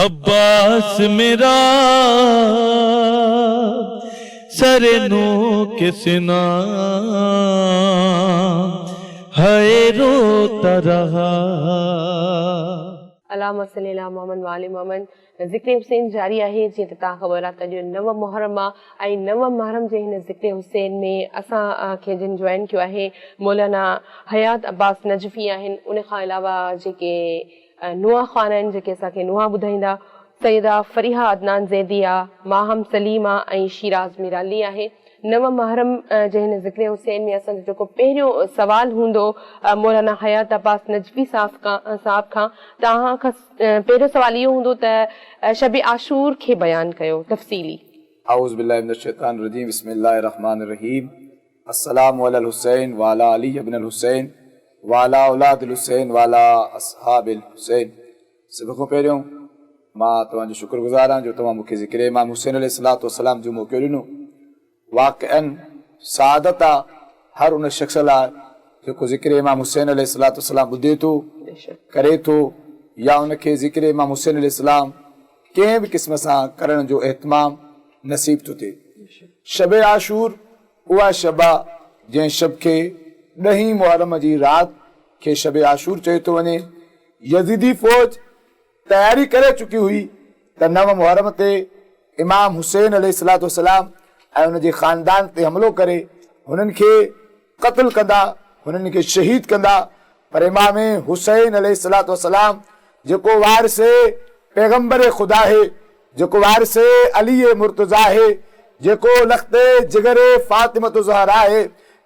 عباس میرا سر نو کسنا ہے روتا رہا. اللہم صلی علی محمد وآل محمد. ذکر حسین جاری ہے. جی تव्हां ख़बर आहे त 9 मुहर्रम आहे ऐं 9 मुहर्रम जे हिन ज़िक्र हुसैन में असां खे जिन जॉइन कयो आहे मौलाना हयात अब्बास नजफ़ी आहिनि. उन खां अलावा जेके नुआ ख़ान आहिनि जेके असांखे नुआ ॿुधाईंदा, सैयदा फरीहा अदनान ज़ैदी आहे, माहम सलीम आहे ऐं शिराज़ मीराली आहे. 9 मुहर्रम जे हिन ज़िक्र हुसैन में असांजो जेको पहिरियों सवाल हूंदो मौलाना हयात अब्बास नजफ़ी साहब खां, तव्हां खां पहिरियों सवाल इहो हूंदो त शब आशूर खे बयानु कयो तफ़सीली. अऊज़ु बिल्लाहि मिनश शैतानिर रजीम. बिस्मिल्लाहिर रहमानिर रहीम. अस्सलामु अला हुसैन व अला अली इब्न हुसैन व अला औलादिल हुसैन व अला असहाबिल हुसैन. सभ खां पहिरियों मां तव्हांजो शुक्रगुज़ार आहियां जो तव्हां मूंखे ज़िक्र इमाम हुसैन अलैहिस्सलातु वस्सलाम जो मौक़ो ॾिनो. वाक़अन सआदत आहे हर उन शख़्स लाइ जेको ज़िक्र इमाम हुसैन अलैहिस्सलातु वस्सलाम ॿुधे थो, करे थो, या उनखे ज़िक्र इमाम हुसैन अलैहिस्सलाम कंहिं बि क़िस्म सां करण जो एहतमाम नसीब थो थिए. शब आशूर उहा शब आहे जंहिं शब खे 10 मुहर्रम जी राति खे शब आशूर चयो थो वञे. यज़ीदी फ़ौज तयारी करे चुकी हुई त 9 मुहर्रम ते इमाम हुसैन अलैहिस्सलातु वस्सलाम ऐं उनजे ख़ानदान ते हमिलो करे हुननि खे क़त्ल कंदा, हुननि खे शहीद कंदा. पर इमाम हुसैन अलैहिस्सलातु वस्सलाम जेको वारिस पैगम्बर खुदा है, जेको वारिस अली मुर्तज़ा है, जेको लख़्त जिगर फातिमत ज़हरा है,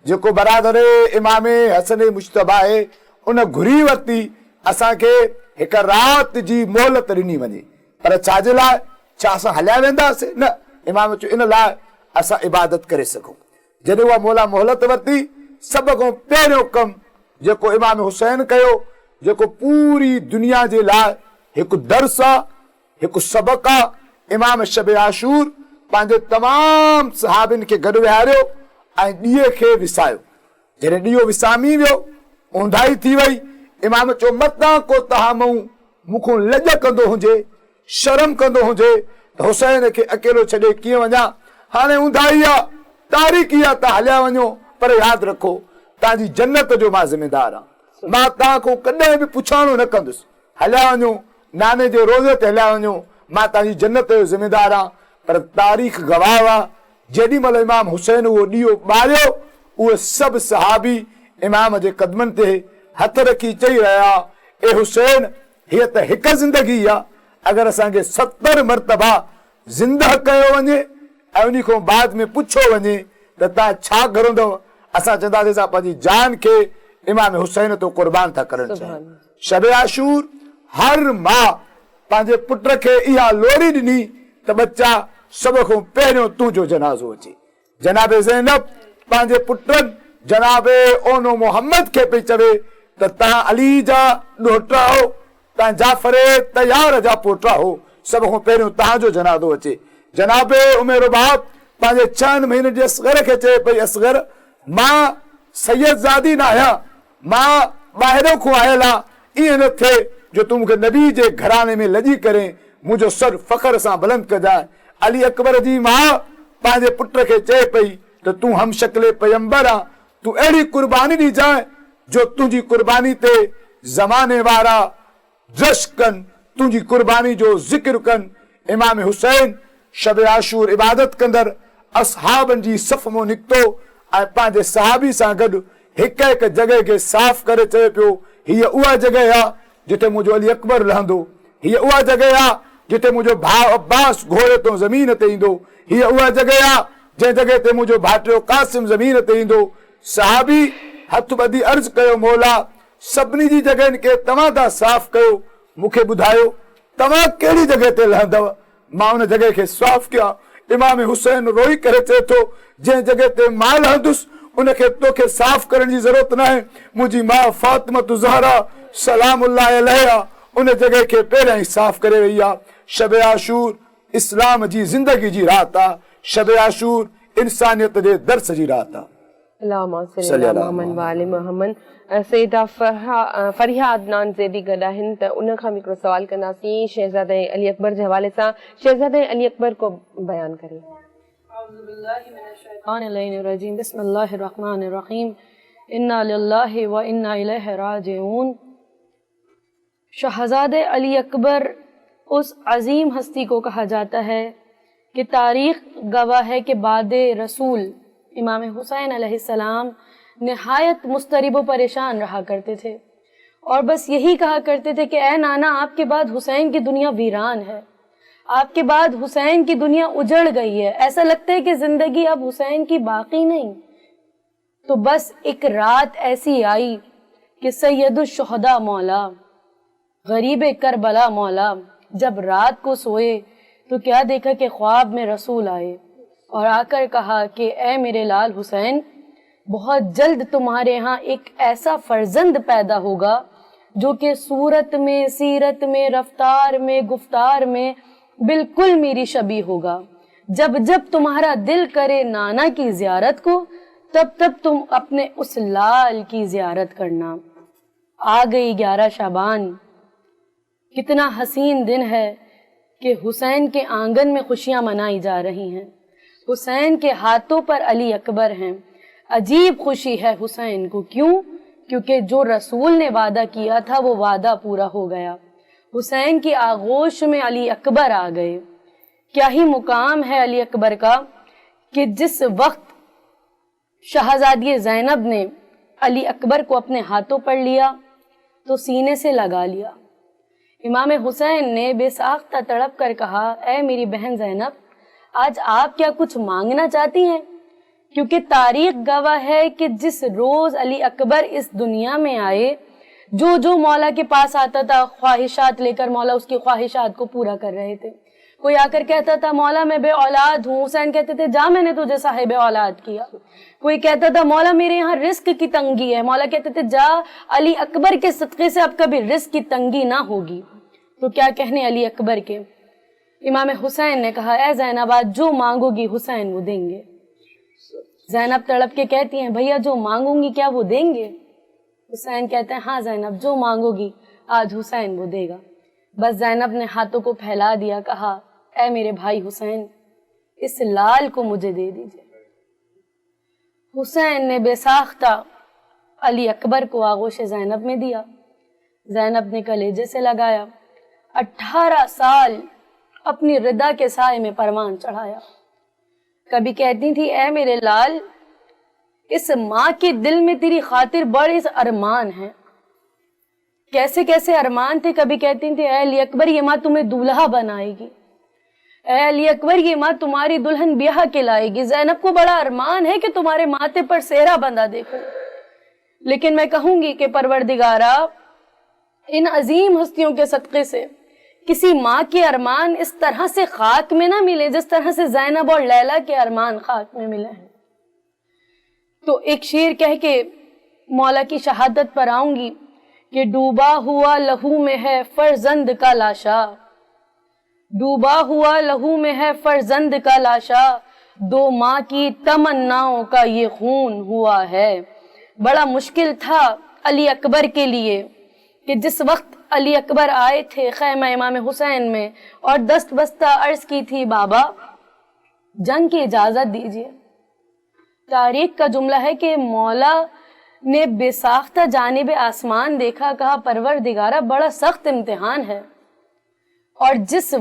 जेको बरादर इमाम हसन मुश्तबा है, उन घुरी वरिती असांखे हिक राति जी मोहलत ॾिनी वञे. पर छाजे लाइ? छा असां हलिया वेंदासीं? न. इमाम चयो इन लाइ असां इबादत करे सघूं. जॾहिं उहा मौला मोहलत वरिती, सभ खां पहिरियों कमु जेको इमाम हुसैन कयो, जेको पूरी दुनिया जे लाइ हिकु दर्स आहे, हिकु सबक़ आहे, इमाम शब आशूर पंहिंजे तमामु सहाबिन खे गॾु विहारियो ऐं ॾींहं खे विसायो. जॾहिं ॾींहों विसामी वियो, ऊंधाई थी वई, इमाम चयो मतां को तव्हां मूंखां लॼ कंदो हुजे, शर्म कंदो हुजे त हुसैन खे अकेलो छॾे कीअं वञा. हाणे ऊंधाई आहे, तारीख़ी आहे, तव्हां हलिया वञो. पर यादि रखो तव्हांजी जन्नत जो मां ज़िमेदार आहियां. मां तव्हां खां कॾहिं बि पुछाणो न कंदुसि. हलिया वञो, नाने जे रोज़े ते हलिया वञो, मां तव्हांजी जन्नत जो ज़िमेदार आहियां. पर तारीख़ गवाह आहे जेॾी महिल इमाम हुसैन उहो ॾीओ ॿारियो, उहे सभु सहाबी इमाम जे क़दमनि ते हथ रखी चई रहिया, ए हुसैन, हीअ त हिकु ज़िंदगी आहे. अगरि असांखे 70 मरतबा ज़िंदह कयो वञे ऐं उन खां बाद में पुछो वञे त तव्हां छा करंदव, असां चवंदासीं असां पंहिंजी जान खे इमाम हुसैन तो क़ुर्बान था करणु चाहियूं. शब आशूर हर मां पंहिंजे पुट खे इहा लोरी ॾिनी त बच्चा सभ खां पहिरियों तुंहिंजो जनाज़ो अचे. जनाबे ज़ैनब पंहिंजे पुटनि जनाबे ओनो मोहम्मद खे पई चवे त तव्हां अली जा ॾोहिटा हो, तव्हां जाफ़र तयार जा पोटा हो, सभ खां पहिरियों तव्हांजो जनाज़ो अचे. जनाबे उमेर बाप पंहिंजे 6 महीने जे असगर खे चए पई, असगर मां सैयद ज़ादी न आहियां, मां ॿाहिरों खां आयल आहियां. ईअं न थिए जो तूं मूंखे नबी जे घराने में लॼी करे मुंहिंजो सर फ़ख्र सां बुलंद कजांइ. अली अकबर जी मां पंहिंजे पुट खे चए पई त तूं हम शक्ल पैगंबर आहे, तूं अहिड़ी कुर्बानी ॾिजांइ जो तुंहिंजी कुर्बानी ते ज़माने वारा जश कनि, तुंहिंजी कुर्बानी जो ज़िक्र कनि. इमाम हुसैन शब आशूर इबादत कंदड़ असहाबनि जी सफ़ मां निकितो ऐं पंहिंजे सहाबी सां गॾु हिकु हिकु जॻह खे साफ़ करे चए पियो, हीअ उहा जॻह आहे जिते मुंहिंजो अली अकबर रहंदो, हीअ उहा जॻह आहे जिते मुंहिंजो भाउ अब्बास घोड़े तो ज़मीन ते ईंदो, हीअ उहा जॻह आहे जंहिं जॻह ते मुंहिंजो भाइटियो कासिम ज़मीन ते ईंदो. सहाबी हथ ॿधी अर्ज़ कयो, मौला सभिनी जी जॻहियुनि खे तव्हां था साफ़ कयो, मूंखे ॿुधायो तव्हां कहिड़ी जॻह ते लहंदव, मां उन जॻह खे साफ़ कयां. इमाम हुसैन रोई करे चए थो, जंहिं जॻह ते मां लहंदुसि उनखे तोखे साफ़ करण जी ज़रूरत न आहे. मुंहिंजी माउ फातिमत ज़हरा सलामुल्लाह अलैहा उन जॻह खे पहिरियां ई साफ़ करे वई आहे. शब आशूर इस्लाम जी ज़िंदगी जी रात आहे. शब आशूर इंसानियत जे दर्स जी रात आहे. اللهم صل علی محمد و آل محمد. سیدہ فریحہ عدنان زیدی گڈ آہن ته ان کان هڪڙو سوال कंदासीं शहज़ादे अली अकबर जे हवाले सां. शहज़ादे अली अकबर को बयान करिए. अऊज़ु बिल्लाहि मिनश शैतानिर रजीम. बिस्मिल्लाहिर रहमानिर रहीम. इन्ना लिल्लाहि व इन्ना इलैहि राजिऊन. शहज़ादे अली अकबर उस अजीम हस्ती को कहा जाता है कि तारीख़ गवाह है कि बाद रसूल इमाम हुसैन अलैहिस्सलाम नहायत मुस्तरिब व परेशान रहा करते थे और बस यही कहा करते थे कि ए नाना, आपके बाद हुसैन की दुनिया वीरान है, आपके बाद हुसैन की दुनिया उजड़ गई है, ऐसा लगता है कि ज़िंदगी अब हुसैन की बाकी नहीं. तो बस एक रात ऐसी आई कि सैयदुश शुहदा मौला, गरीब करबला मौला, जब रात को सोए तो क्या देखा कि ख्वाब में रसूल आए और आकर कहा कि ए मेरे लाल हुसैन, बहुत जल्द तुम्हारे यहाँ एक ऐसा फर्जंद पैदा होगा जो कि सूरत में, सीरत में, रफ्तार में, गुफ्तार में बिल्कुल मेरी शबी होगा. जब जब तुम्हारा दिल करे नाना की ज़ियारत को, तब तब तुम अपने उस लाल की ज़ियारत करना. आ गई 11 शाबान. कितना हसीन दिन है कि हुसैन के आंगन में खुशियाँ मनाई जा रही हैं. हुसैन के हाथों पर अली अकबर हैं. अजीब खुशी है हुसैन को. क्यों? क्योंकि जो रसूल ने वादा किया था वो वादा पूरा हो गया. हुसैन की आगोश में अली अकबर आ गए. क्या ही मुकाम है अली अकबर का कि जिस वक्त शहजादी ज़ैनब ने अली अकबर को अपने हाथों पर लिया तो सीने से लगा लिया. इमाम हुसैन ने बेसाख्ता तड़प कर कहा, ऐ मेरी बहन ज़ैनब, आज आप क्या कुछ मांगना चाहती हैं? क्योंकि तारीख गवाह है कि जिस रोज अली अकबर इस दुनिया में आए, जो जो मौला के पास आता था ख्वाहिशात लेकर, मौला उसकी ख्वाहिशात को पूरा कर रहे थे. कोई आकर कहता था मौला मैं बे औलाद हूँ, हुसैन कहते थे जा मैंने तुझे साहिब औलाद किया. कोई कहता था मौला मेरे यहाँ रिस्क की तंगी है, मौला कहते थे जा अली अकबर के सदक़े से अब कभी रिस्क की तंगी ना होगी. तो क्या कहने अली अकबर के. इमाम हुसैन ने कहा, ए ज़ैनब, आज जो मांगोगी हुसैन वो देंगे. ज़ैनब तड़प के कहती हैं, भैया जो मांगूंगी क्या वो देंगे? हुसैन कहते हैं, हाँ ज़ैनब, जो मांगोगी आज हुसैन वो देगा. बस ज़ैनब ने हाथों को फैला दिया, कहा, ऐ मेरे भाई हुसैन, इस लाल को मुझे दे दीजिए. हुसैन ने बेसाख्ता अली अकबर को आगोश ज़ैनब में दिया. ज़ैनब ने कलेजे से लगाया. 18 साल अपनी रिदा के साए में परवान चढ़ाया. कभी कहती थी, ऐ मेरे लाल, इस माँ के दिल में तेरी खातिर बड़े अरमान हैं. कैसे कैसे अरमान थे. कभी कहती थी, ऐ अली अकबर, ये माँ तुम्हें दूल्हा बनाएगी. ऐ अली अकबर, ये माँ तुम्हारी दुल्हन ब्याह के लाएगी. ज़ैनब को बड़ा अरमान है कि तुम्हारे माथे पर सेहरा बंधा देखो. लेकिन मैं कहूंगी कि परवरदिगारा, इन अजीम हस्तियों के सदक़े से किसी माँ के अरमान इस तरह से खाक में ना मिले जिस तरह से ज़ैनब और लैला के अरमान खाक में मिले हैं. तो एक शेर कह के मौला की शहादत पर आऊंगी कि डूबा हुआ लहू में है फर्जंद का लाशा, डूबा हुआ लहू में है फर्जंद का लाशा, 2 माँ की तमन्नाओं का ये खून हुआ है. बड़ा मुश्किल था अली अकबर के लिए कि जिस वक्त अली अकबर आए थे खैमा इमाम हुसैन में और दस्त बस्ता अर्ज की थी, बाबा जंग की इजाजत दीजिए. तारीख का जुमला है कि मौला ने बेसाख्ता जानिब आसमान देखा, कहा परवरदिगारा बड़ा सख्त इम्तिहान है. और जिस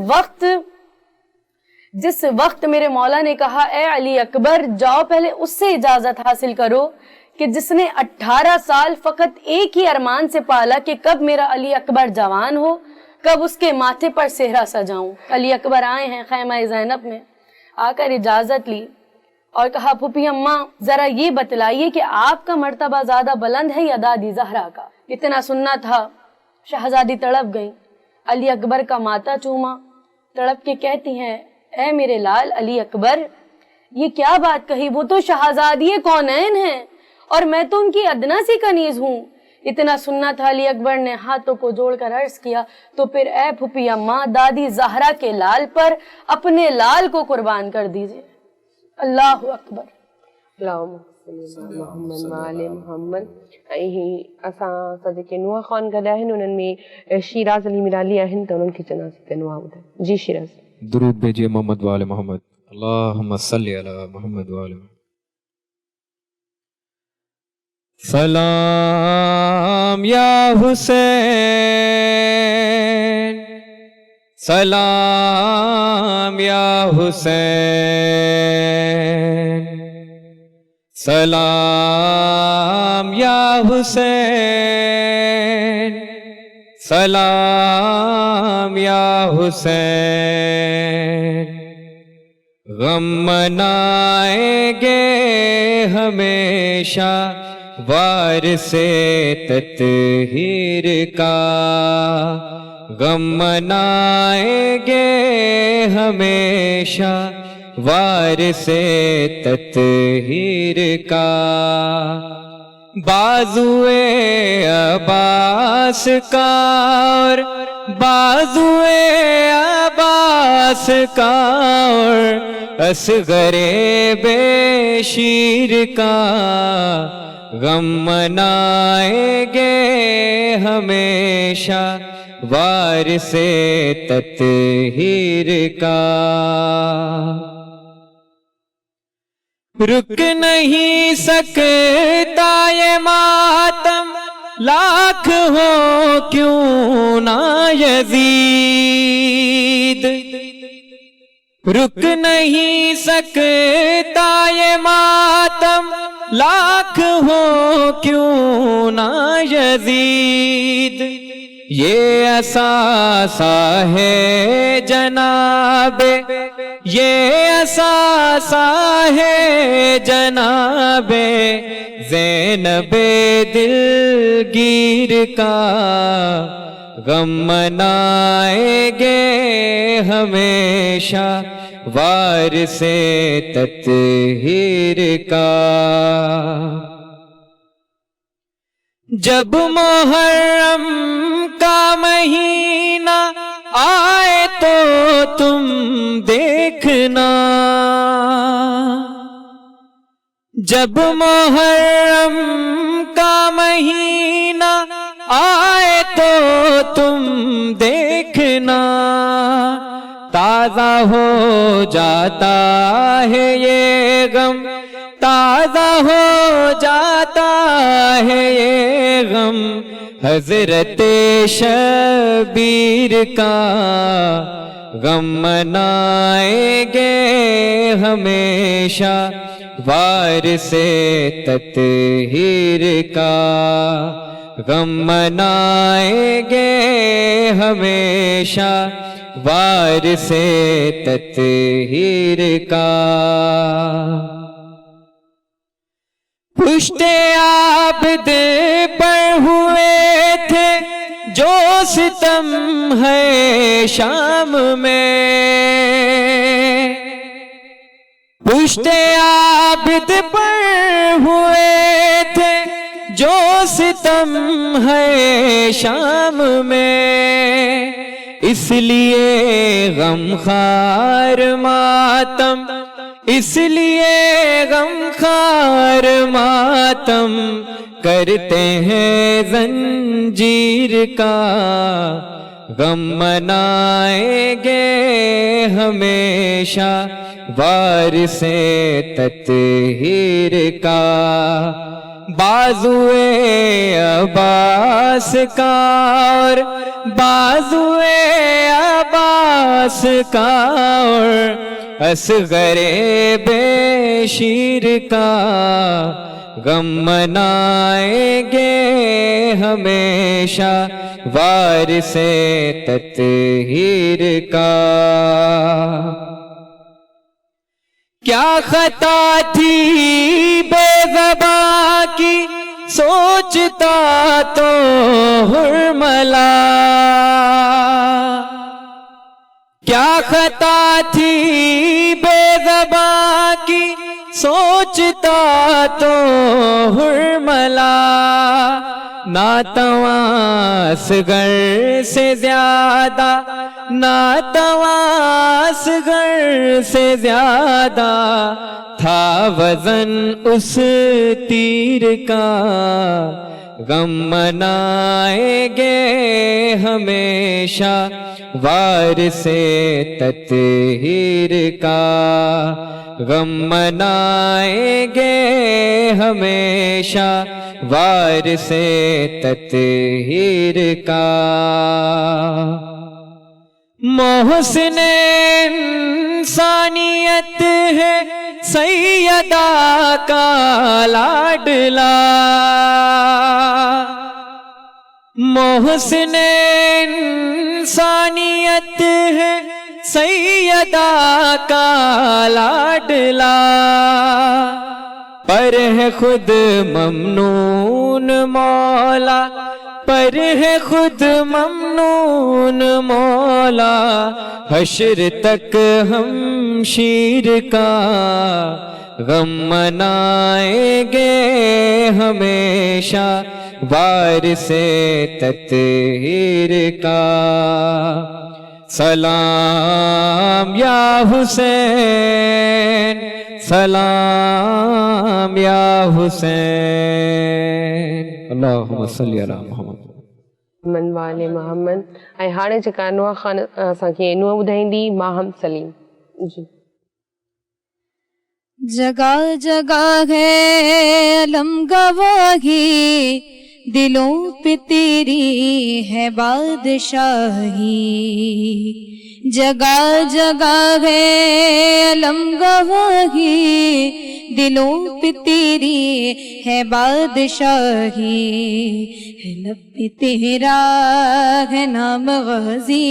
वक्त मेरे मौला ने कहा, ए अली अकबर जाओ पहले उससे इजाजत हासिल करो कि जिसने 18 साल फकत एक ही अरमान से पाला कि कब मेरा अली अकबर जवान हो, कब उसके माथे पर सेहरा सजाऊं. अली अकबर आए हैं खैमा ज़ैनब में, आकर इजाज़त ली और कहा, फूफी अम्मा ज़रा ये बतलाइए कि आपका मर्तबा ज़्यादा बुलंद है या दादी ज़हरा का. इतना सुनना था. शहजादी तड़प गई. अली अकबर का माथा चूमा. तड़प के कहती हैं, ऐ मेरे लाल अली अकबर, ये क्या बात कही, वो तो शहजादी कौनैन है और मैं तो उनकी अदना सी कनीज हूँ. इतना सुनना था. अली अकबर ने हाथों को जोड़कर अर्ज किया, तो फिर ए फूफी अम्मा दादी ज़हरा के लाल पर अपने लाल को कुर्बान कर दीजिए. अल्लाह अकबर. मोहम्मद व आले मोहम्मद। ऐं असां सां जेके नुआ ख़ान गॾु आहिनि उन्हनि में शीराज़ अली मिराली आहिनि त उन्हनि खे चवंदासीं त नुआ ॿुधाए। जी शीराज़। दुरूद भेजिए मोहम्मद वाले मोहम्मद। अल्लाहुम्मा सल्ली अला मोहम्मद वाले मोहम्मद। सलाम या हुसैन, सलाम या हुसैन, सलाम या हुसैन, सलाम या हुसैन। गम मनाएंगे हमेशा वार से तत्हीर का, गम मनाएंगे हमेशा वार से तत्हीर का। बाजुए अब्बास का और बाजुए अब्बास का और असगरे बेशीर का, गम मनाएंगे हमेशा वार से तत्हीर का। रुक नहीं सकता ये मातम लाख हो क्यों ना यजीद, रुक नहीं सकता ये मातम लाख हो क्यों ना यजीद। ये असासा है जनाबे, ये असासा है जनाबे ज़ैनबे दिलगीर का, गम मनाएंगे हमेशा वार से तत्हीर का। जब मुहर्रम का महीना आए तो तुम देखना, जब मुहर्रम का महीना आए तो तुम देखना, ताज़ा हो जाता है ये गम, ताज़ा हो जाता है ये गम हज़रत शबीर का, गम मनाएंगे हमेशा वार से तत्हीर का, गम मनाएंगे हमेशा वार से तत्हीर का। पुश्ते आबिद पर हुए थे जो सितम है शाम में, पुश्ते आबिद पर हुए थे जो सितम है शाम में, इसलिए गमखार मातम, इसलिए गमखार मातम करते हैं जंजीर का, गम मनाएंगे हमेशा वार से तत्हीर का। बाजुए अब्बास का और बाजुए अब्बास का और असगरे बेशीर का, गम मनाएंगे हमेशा वार से तत्हीर का। क्या खता थी बेज़बा की सोचता तो हुर्मला, क्या खता थी बेज़बा की सोचता तो हुर्मला, ناتواں اصغر سے زیادہ، ناتواں اصغر سے زیادہ تھا وزن اس تیر کا، غم منائیں گے ہمیشہ وارث تطہیر کا، غم منائیں گے ہمیشہ وارث تطہیر کا۔ محسن انسانیت ہے سیدہ کا لاڈلا، محسن انسانیت ہے سیدہ کا لاڈلا، پر ہے خود ممنون مولا، پر ہے خود ممنون مولا، حشر تک ہم شیر کا، غم منائیں گے ہمیشہ وارث تطہیر کا۔ سلام یا حسین، سلام یا حسین، اللہم صلی علی محمد من والے محمد۔ ऐं हाणे जेका अनवा ख़ान असांखे नुंहुं ॿुधाईंदी माहम सलीम जी। जगह जगह है अलम गवाही, दिलों पे तेरी है बादशाही, जगह जगह है अलम गवाही, दिलों पे तेरी है बादशाही, है लब पे तेरा है नाम गाजी,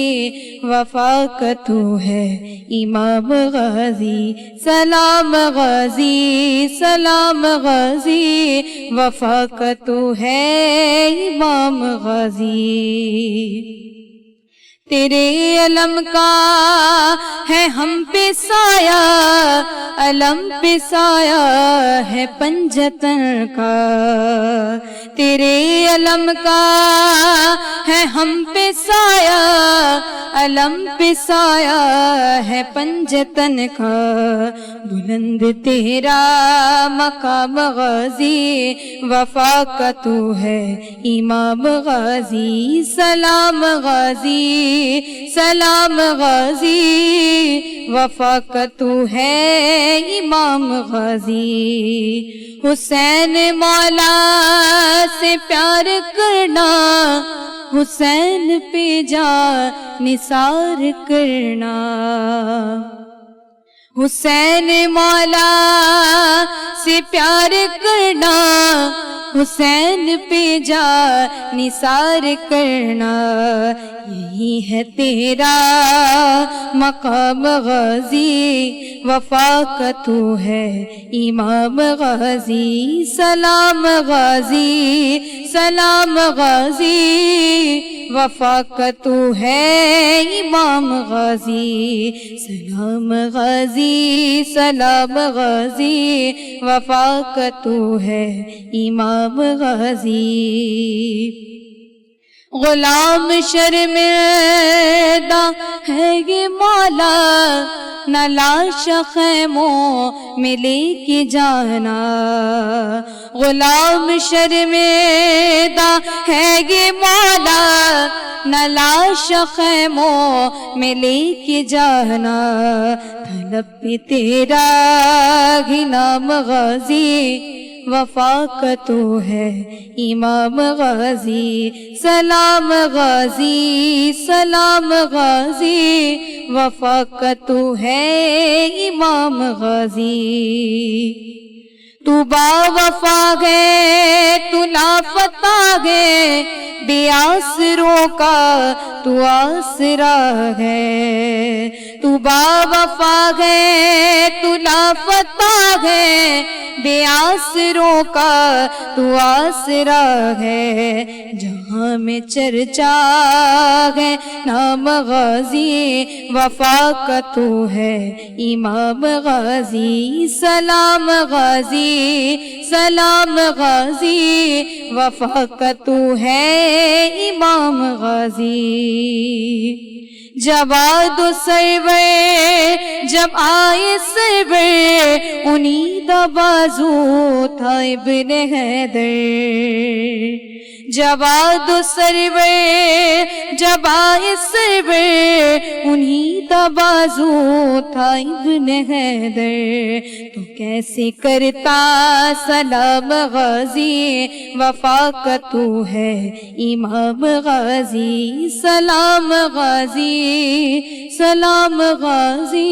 वफा का तू है इमाम गाजी, सलाम गाजी सलाम गाजी, वफा का तू है इमाम गाजी। तेरे अलम का है हम पे साया, अलम पे साया है पंजतन का, तेरे अलम का है हम पे साया, अलम पे साया है पंजतन का, बुलंद तेरा मकाम गाजी, वफा का तू है इमाम गाजी, सलाम गाजी सलाम गाजी, वफा का तू है इमाम गाजी। हुसैन मौला से प्यार करना, हुसैन पे जा निसार करना, हुसैन मौला से प्यार करना, हुसैन पे जा निसार करना, यही है तेरा मकाम गाजी, वफा का तू है इमाम गाजी, सलाम गाजी सलाम गाजी, वफा का तू है इमाम गाजी, सलाम गाजी सलाम गाजी, वफा का तू है इमाम गाजी। गुलाम शर्मिंदा है ये मौला, न लाश खैमों में लेके जाना, गुलाम शर्मिंदा है ये मौला, न लाश खैमों में लेके जाना, तलब पे तेरा ही नाम गाजी, वफा का तू है इमाम गाजी, सलाम गाजी सलाम गाजी, वफा का तू है इमाम गाजी। तू बावफा है तू लापता है, बेआसरों का तू आसरा है, तू बावफा है, तू लापता है, बेआसरों का तू आसरा है। जहाँ में चर्चा है नाम गाजी, वफा का तू है इमाम गाजी। सलाम गाजी, सलाम गाजी, वफा का तू है इमाम गाजी। जवाद सरवर जब आए सरवर, उन्हीं दा बाजू था इब्न हैदर। जवाद सरवर जब आए सरवर, उन्हीं दा बाजू था इब्न हैदर। तो कैसे करता सलाम गाजी, वफा का तू है इमाम गाजी। सलाम गाजी, सलाम गाजी,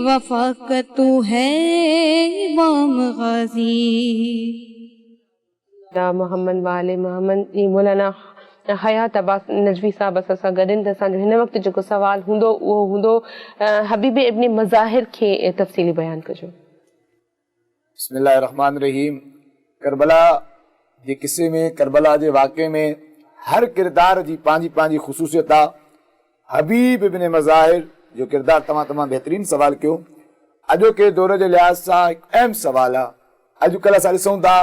वफा का तू है इमाम गाजी। मोहम्मद वाले मोहम्मद जी मौलाना हयात अब्बास नजवी साहब असां गॾु आहिनि। त असांजो हिन वक़्तु जेको सवाल हूंदो उहो हूंदो हबीब इब्न मज़ाहिर खे तफ़सीली बयानु कजो। बिस्मिल्लाहिर्रहमानिर्रहीम। करबला जे किसे में, करबला जे वाक़े में हर किरदार जी पंहिंजी पंहिंजी ख़ुसूसियत आहे। हबीब इब्न मज़ाहिर जो किरदार तमामु बेहतरीन सवाल कयो। अॼोके दौर जे लिहाज़ सां हिकु अहम सवाल आहे। अॼुकल्ह असां ॾिसूं था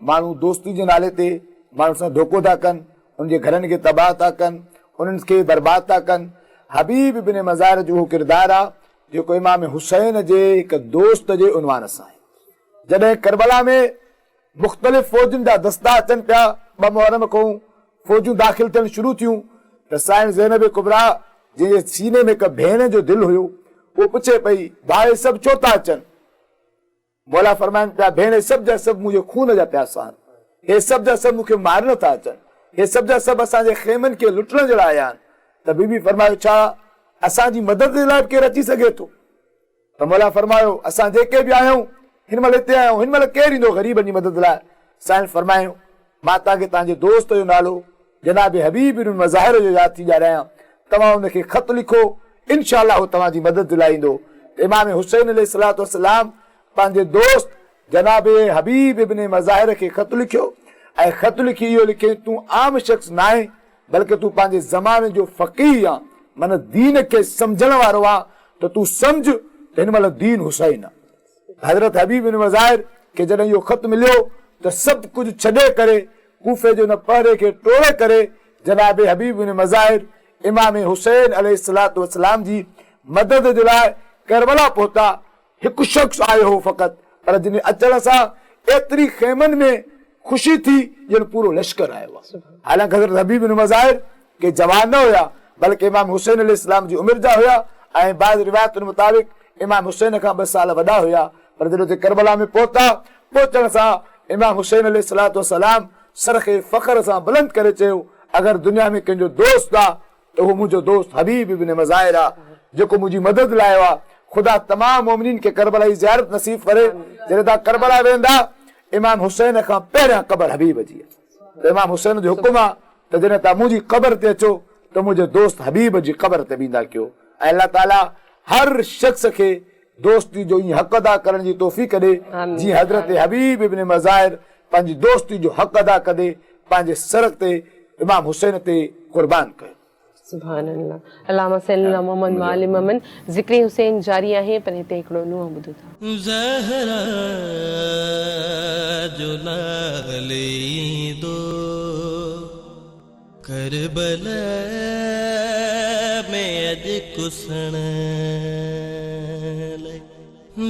माण्हू दोस्ती जे नाले ते माण्हू सां धोखो था कनि, उनजे घरनि खे तबाह था कनि, उन्हनि खे बर्बाद था कनि। हबीब इब्न मज़ाहिर जो उहो किरदारु आहे जेको इमाम हुसैन जे हिकु दोस्त जे उनवान सां आहे। जॾहिं करबला में मुख़्तलिफ़ फ़ौजुनि जा दस्ता अचनि पिया, 2 मुहर्रम खां फ़ौजूं दाख़िल थियणु शुरू थियूं, त साईं ज़ैनब कुबरा जंहिंजे सीने में हिकु भेण जो दिलि हुयो, उहो पुछे पई भाई सभु छो था अचनि? मौला फरमाइनि पिया भेण सभु जा सभु मुंहिंजे खून जा प्यासा आहिनि, हे सभु जा सभु मूंखे मारण था अचनि, हे सभु जा सभु असांजे खेमनि खे लुटण जे लाइ आया आहिनि। त बीबी फरमायो छा असांजी मदद जे लाइ केरु अची सघे थो? त मौला फरमायो असां जेके बि आहियूं हिन महिल हिते आहियूं, हिन महिल केरु ईंदो ग़रीबनि जी मदद लाइ? साईं फरमायो मां तव्हांखे तव्हांजे दोस्त जो नालो जनाब हबीब इब्न मज़ाहिर जो यादि थी ॾियारायां, तव्हां हुनखे ख़त लिखो, इंशाअल्लाह हू तव्हांजी मदद लाइ ईंदो। इमाम हुसैन अलैहिस्सलातु वस्सलाम पंहिंजे दोस्त जनाब हबीब इब्न मज़ाहिर खे ख़त लिखियो ऐं ख़त लिखी इहो लिखे तूं आम शख़्स न आहे, बल्कि तूं पंहिंजे ज़माने जो फ़क़ीह आहे, माना दीन खे सम्झण वारो आहे, त तूं सम्झ त हिन महिल दीन हुसैन आहे। हज़रत हबीब इब्न मज़ाहिर खे जॾहिं इहो ख़त मिलियो त सभु कुझु छॾे करे कूफे जो न पहरे खे टोड़े करे जनाब हबीब इब्न मज़ाहिर इमाम हुसैन अलैहिस्सलातु वस्सलाम जी मदद जे लाइ करबला पहुता। हिकु शख़्स आयो हो फ़क़ति, पर जिन अचण सां एतिरी खेमनि में ख़ुशी थी ॼण पूरो लश्कर आयो आहे। हालांकि हज़रत हबीब इब्न मज़ाहिर के जवान न हुया, बल्कि इमाम हुसैन अलैहिस्सलाम जी उमिरि जा हुया ऐं बाज़ रिवायतुनि मुताबिक़ इमाम हुसैन खां 2 साल वॾा हुया। पर जॾहिं करबला में पहुता, पहुचण सां इमाम हुसैन अलैहिस्सलातु वस्सलाम सर खे फ़ख्र सां बुलंद करे चयो अगरि दुनिया में कंहिंजो दोस्त आहे त उहो मुंहिंजो दोस्त हबीब इब्न मज़ाहिर आहे, जेको मुंहिंजी मदद लाइ आयो आहे। ख़ुदा तमामु मोमिनीन खे करबला जी ज़ियारत नसीब करे। जॾहिं तव्हां करबला वेंदा इमाम हुसैन खां पहिरियां क़बर हबीब जी आहे। त इमाम हुसैन जो हुकुम आहे त जॾहिं तव्हां मुंहिंजी क़बर ते अचो त मुंहिंजे दोस्त हबीब जी क़बर ते बींदा कयो। ऐं अल्लाह ताला हर शख़्स खे दोस्ती जो ईअं हक़ अदा करण जी तौफ़ीक़ ॾे जीअं हज़रत हबीब इब्न मज़ाहिर पंहिंजी दोस्ती जो हक़ अदा कदे पंहिंजे सर ते इमाम हुसैन ते क़ुर्बान कयो। सुभान अल्लाह। अल्लाहुम्मा सल्ली अला मुहम्मद व आलि मुहम्मद। ज़िक्र हुसैन जारी आहे, पर हिते हिकिड़ो नुंहुं ॿुधो था। ज़हरा जो नाले दो करबला में अज कुसण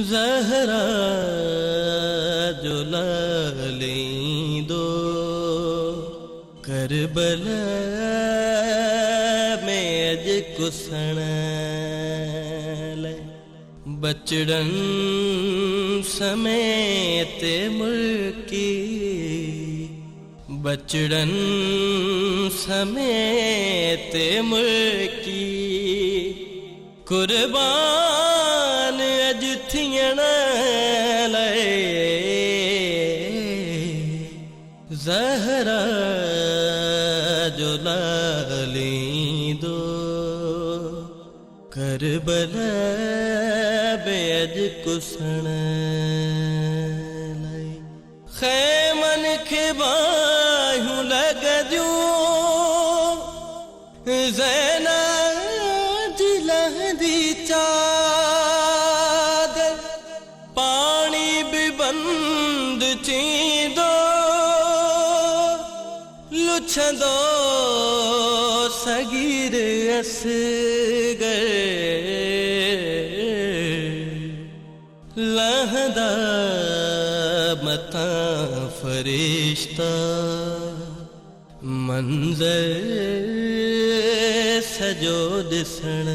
ज़हरा जो नाले दो करबला में अज कुसण बचड़न समेत मुल्की बचड़न समेत मुल्की कुर्बान अज थियण लए ज़हरा जो नाले दो کربلا بیج کسن لئی خیمن کھباہوں لگ جو زینا جلہ دی چادر پانی بھی بند چیندو لچھدو سگیر اسگر لہدا متا فرشتہ منظر سجو دسن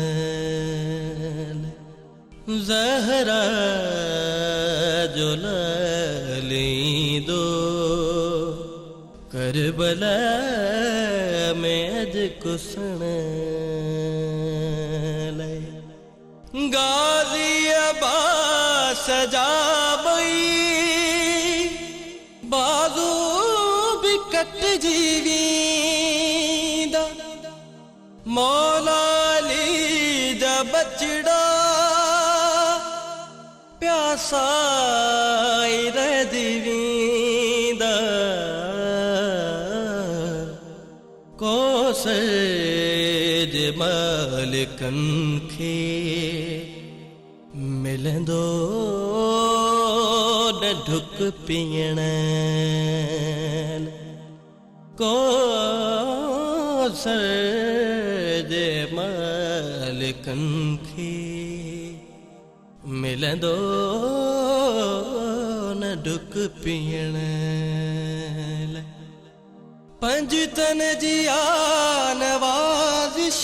زہرا جو لالیں دو کربلا میں اج کسن لے غازی عباس سجا بئی بازو بھی کٹ جیویں دا مولا علی دا بچڑا پیاسا رہ دیویں دا کوثر مالکن کے ملندو نہ ڈھک پیڑ کوثر مالکن کے ملندو نہ ڈھک پیڑ پنج تن جیا نوازش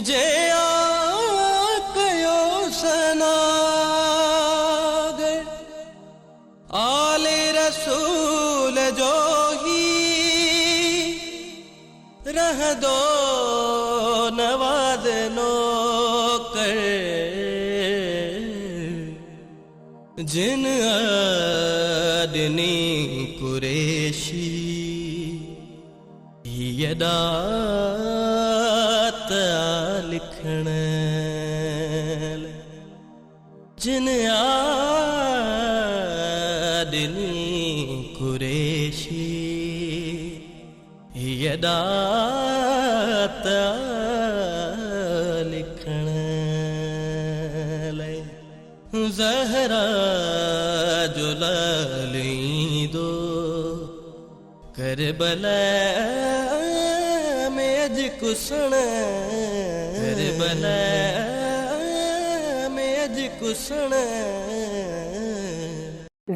جے آکیو سناگر آل رسول جو ہی رہ دو نواز نوکر جن آدنی قریشی یدات لکھن جن آدنی قریشی یدات لکھن زہرا جو لالیں دو کربلا میں اج کسن کربلا میں اج کسن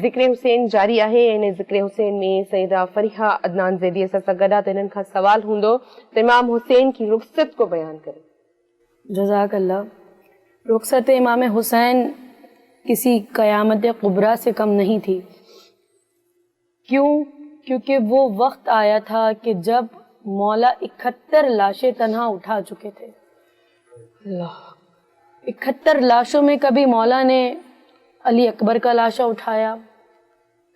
ذکر حسین جاری ہے ان ذکر حسین میں سیدہ فریحہ عدنان زیدی سے گڈا تے انہن کا سوال ہوندو تے امام حسین کی رخصت کو بیان کریں. جزاک اللہ. رخصت امام حسین کسی قیامت قبرا سے کم نہیں تھی. کیوں؟ کیونکہ وہ وقت آیا تھا کہ جب مولا 71 لاشیں تنہا اٹھا چکے تھے. 71 لاشوں میں کبھی مولا نے علی اکبر کا لاشا اٹھایا،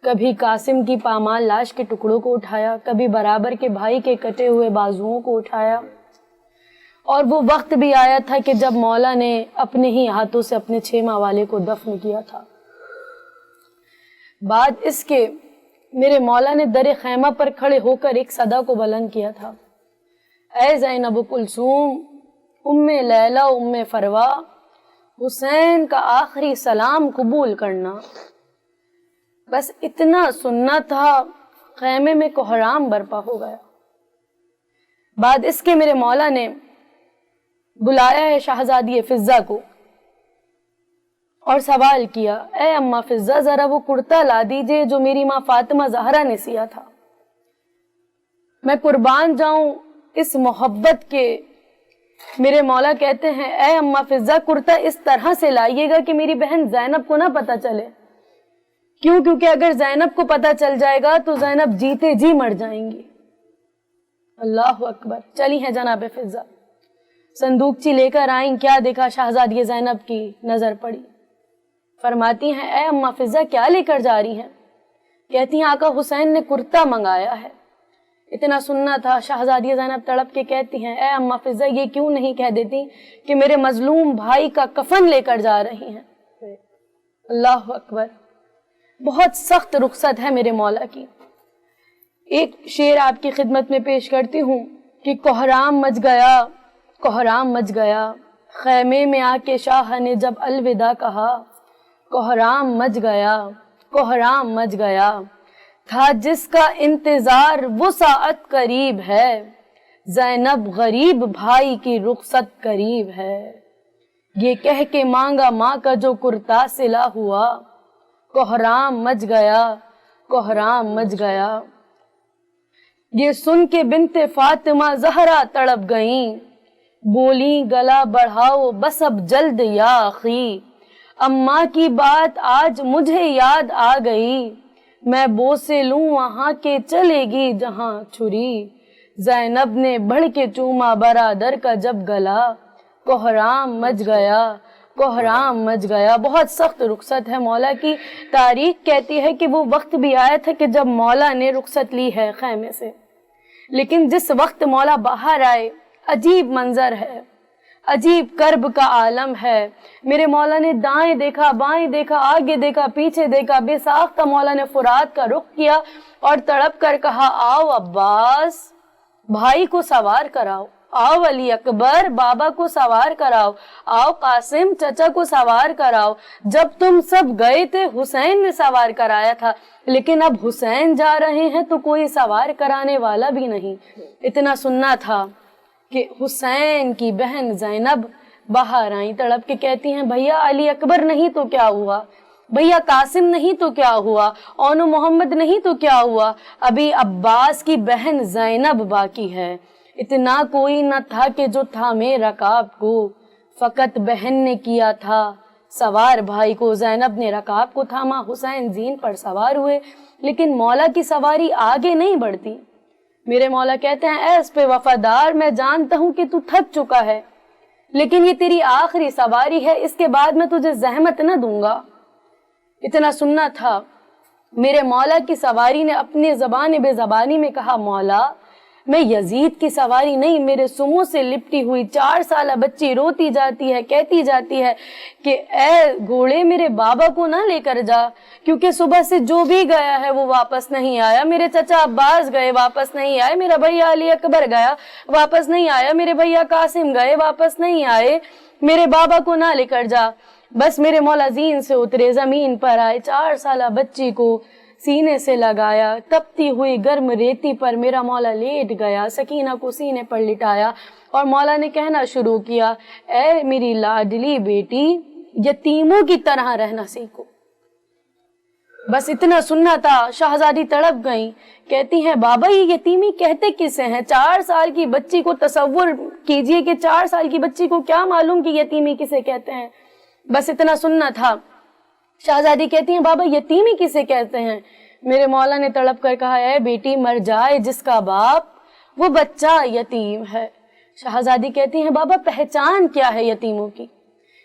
کبھی قاسم کی پامال لاش کے ٹکڑوں کو اٹھایا، کبھی برابر کے بھائی کے کٹے ہوئے بازوؤں کو اٹھایا. اور وہ وقت بھی آیا تھا کہ جب مولا نے اپنے ہی ہاتھوں سے اپنے 6 ماہ والے کو دفن کیا تھا. بعد اس کے میرے مولا نے در خیمہ پر کھڑے ہو کر ایک صدا کو بلند کیا تھا: اے زینب کلثوم، ام لیلا، ام فروا، حسین کا آخری سلام قبول کرنا. بس اتنا سننا تھا، خیمے میں کوہرام برپا ہو گیا. بعد اس کے میرے مولا نے بلایا ہے شہزادی فضہ کو اور سوال کیا: اے اماں فضہ، ذرا وہ کرتا لا دیجئے جو میری ماں فاطمہ زہرا نے سیا تھا. میں قربان جاؤں اس محبت کے. میرے مولا کہتے ہیں: اے اماں فضہ، کرتا اس طرح سے لائیے گا کہ میری بہن زینب کو نہ پتہ چلے. کیوں؟ کیونکہ اگر زینب کو پتہ چل جائے گا تو زینب جیتے جی مر جائیں گی. اللہ اکبر. چلی ہیں جناب فضہ، صندوقچی لے کر آئیں. کیا دیکھا؟ شہزادی زینب کی نظر پڑی. فرماتی ہیں: اے اماں فضہ، کیا لے کر جا رہی ہیں؟ کہتی ہیں: آقا حسین نے کرتا منگایا ہے. اتنا سننا تھا. شہزادی زینب تڑپ کے کہتی ہیں اے اماں فضہ یہ کیوں نہیں کہہ دیتی کہ میرے مظلوم بھائی کا کفن لے کر جا رہی ہیں. اللہ اکبر. بہت سخت رخصت ہے میرے مولا کی. ایک شعر آپ کی خدمت میں پیش کرتی ہوں کہ کوہرام مچ گیا، کوہرام مچ گیا، خیمے میں آ کے شاہ نے جب الوداع کہا. کوہرام مچ گیا، کوہرام مچ گیا، تھا جس کا انتظار وہ ساعت قریب ہے، زینب غریب بھائی کی رخصت قریب ہے. یہ کہہ کے مانگا ماں کا جو کرتا سلا ہوا، کوہرام مچ گیا، کوہرام مچ گیا. یہ سن کے بنت فاطمہ زہرا تڑپ گئیں، بولی گلا بڑھاؤ بس اب جلد یا اخی. اماں کی بات آج مجھے یاد آ گئی، میں بوسے لوں وہاں کے چلے گی جہاں چھری. زینب نے بڑھ کے چوما برادر کا جب گلا، کوہرام مچ گیا، کوہرام مچ گیا. بہت سخت رخصت ہے مولا کی. تاریخ کہتی ہے کہ وہ وقت بھی آیا تھا کہ جب مولا نے رخصت لی ہے خیمے سے، لیکن جس وقت مولا باہر آئے عجیب منظر ہے، عجیب کرب کا عالم ہے. میرے مولا نے دائیں دیکھا، بائیں دیکھا، آگے دیکھا، پیچھے دیکھا. بے ساختہ مولا نے فرات کا رخ کیا اور تڑپ کر کہا آؤ عباس بھائی کو سوار کراؤ، آؤ علی اکبر بابا کو سوار کراؤ، آؤ قاسم چچا کو سوار کراؤ. جب تم سب گئے تھے حسین نے سوار کرایا تھا، لیکن اب حسین جا رہے ہیں تو کوئی سوار کرانے والا بھی نہیں. اتنا سننا تھا کہ حسین کی بہن زینب باہر آئیں، تڑپ کے کہتی ہیں بھیا علی اکبر نہیں تو کیا ہوا، بھیا قاسم نہیں تو کیا ہوا، اونو محمد نہیں تو کیا ہوا، ابھی عباس کی بہن زینب باقی ہے. اتنا کوئی نہ تھا کہ جو تھامے رکاب کو، فقط بہن نے کیا تھا سوار بھائی کو. زینب نے رکاب کو تھاما، حسین زین پر سوار ہوئے، لیکن مولا کی سواری آگے نہیں بڑھتی. میرے مولا کہتے ہیں اے اس پہ وفادار، میں جانتا ہوں کہ تو تھک چکا ہے، لیکن یہ تیری آخری سواری ہے، اس کے بعد میں تجھے زحمت نہ دوں گا. اتنا سننا تھا میرے مولا کی سواری نے اپنی زبان بے زبانی میں کہا مولا میں یزید کی سواری نہیں، میرے سموں سے لپٹی ہوئی 4 سالہ بچی روتی جاتی ہے، کہتی جاتی ہے کہ اے گھوڑے میرے بابا کو نہ لے کر جا، کیونکہ صبح سے جو بھی گیا ہے وہ واپس نہیں آیا. میرے چچا عباس گئے واپس نہیں آئے، میرا بھیا علی اکبر گیا واپس نہیں آیا، میرے بھیا قاسم گئے واپس نہیں آئے، میرے بابا کو نہ لے کر جا. بس میرے مولا زین سے اترے، زمین پر آئے، 4 سالہ بچی کو سینے سے لگایا، تپتی ہوئی گرم ریتی پر میرا مولا لیٹ گیا، سکینہ کو سینے پر لٹایا اور مولا نے کہنا شروع کیا اے میری لاڈلی بیٹی یتیموں کی طرح رہنا سیکھو. بس اتنا سننا تھا. شہزادی تڑپ گئیں، کہتی ہیں بابا یہ یتیمی کہتے کسے ہیں؟ 4 سال کی بچی کو تصور کیجئے کہ 4 سال کی بچی کو کیا معلوم کہ یتیمی کسے کہتے ہیں. بس اتنا سننا تھا. شہزادی کہتی ہیں بابا یتیمی کسے کہتے ہیں؟ میرے مولا نے تڑپ کر کہا اے بیٹی مر جائے جس کا باپ وہ بچہ یتیم ہے. شہزادی کہتی ہیں بابا پہچان کیا ہے یتیموں کی؟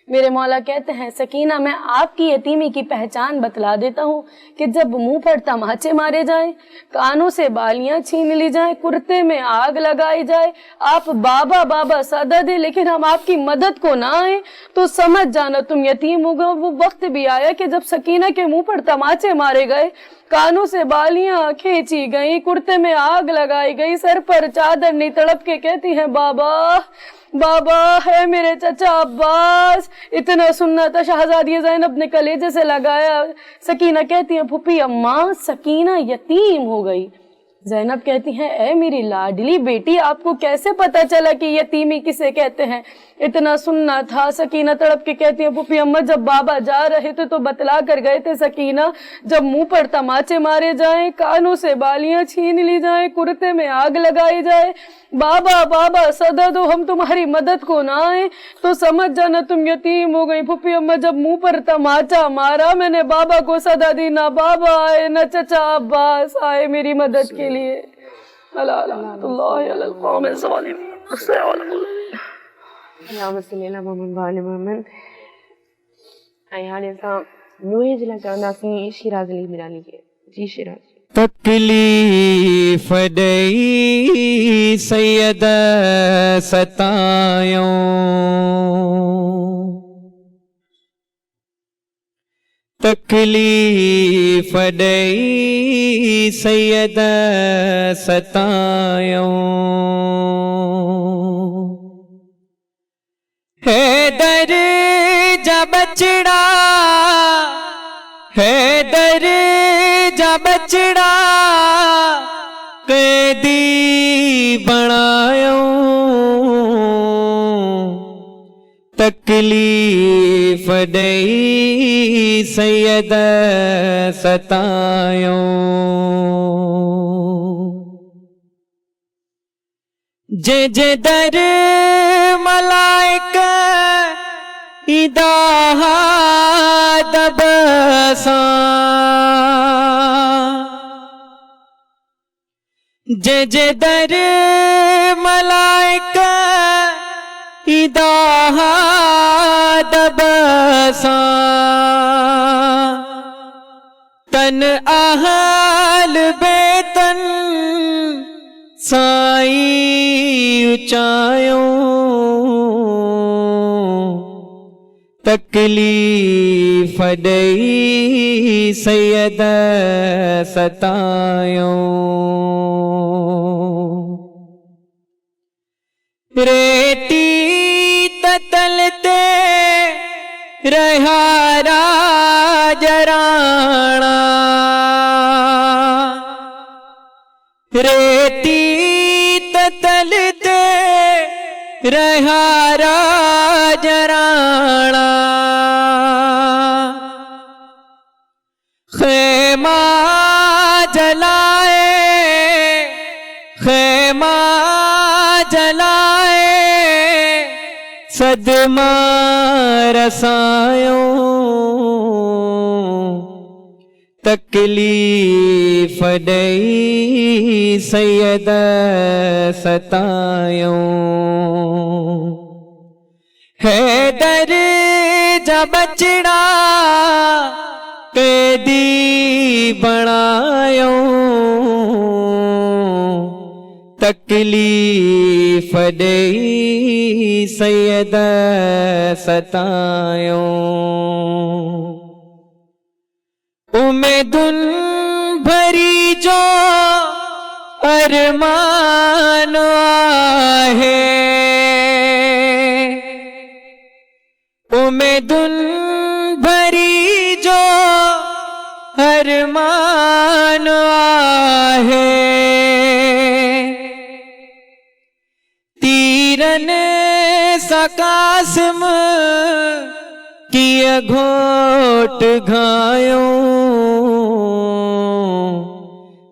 میرے مولا کہتے ہیں سکینہ میں آپ کی یتیمی کی پہچان بتلا دیتا ہوں کہ جب منہ پر تماچے مارے جائیں، کانوں سے بالیاں چھین لی جائیں، کرتے میں آگ لگائی جائے، آپ بابا بابا صدا دے لیکن ہم آپ کی مدد کو نہ آئیں تو سمجھ جانا تم یتیم ہوگا. وہ وقت بھی آیا کہ جب سکینہ کے منہ پر تماچے مارے گئے، کانوں سے بالیاں کھینچی گئیں، کرتے میں آگ لگائی گئی، سر پر چادر نہیں، تڑپ کے کہتی ہیں بابا بابا ہے میرے چچا عباس. اتنا سننا تھا. شہزادی زینب نے کلیجے سے لگایا. سکینہ کہتی ہیں پھوپھی اماں سکینہ یتیم ہو گئی. زینب کہتی ہیں اے میری لاڈلی بیٹی آپ کو کیسے پتا چلا کہ یتیمی کسے کہتے ہیں؟ اتنا سننا تھا. سکینہ تڑپ کے کہتی ہیں پھوپھی اماں جب بابا جا رہے تھے تو بتلا کر گئے تھے سکینہ جب منہ پر تماچے مارے جائیں، کانوں سے بالیاں چھین لی جائیں، کرتے میں آگ لگائی جائے، بابا بابا صدا دو ہم تمہاری مدد کو نہ آئے تو سمجھ جانا تم یتیم ہو گئی. پھوپھی اماں جب منہ پر تماچا مارا میں نے بابا کو صدا دی، نہ بابا آئے نہ چچا عباس آئے میری مدد کے لیے. اللہ علی القوم الظالمین. اللهم صل على محمد وعلى محمد. हाणे असां लोहे जे लाइ चवंदासीं शिराज़ अली मिरानी खे. जी शिराज़. تکلیف دئی سید ستایوں تکلیف دئی سید ستایوں حیدر جب بچڑا حیدر جب بچڑا قیدی بنایوں تکلیف دئی سید ستایوں جے در ملائکہ اداہ دبساں جے در ملائکہ اداہ دبساں تن اہل بیتن سائی اچایوں تکلیف دئی سید ستایوں ریتی تتلتے رہا راجرانا ریتی تتلتے رہا راجرانا خیمہ جلائے خیمہ جلائے صدمہ رسایوں تکلیف دئی سید ستایوں حیدر جب بچڑا قیدی بنایوں تکلیف دئی سید ستایوں امیدن بھری جو ارمان آہے امیدن بھری جو ارمان آہے تیرن سقاسم کیا گھوٹ گھایوں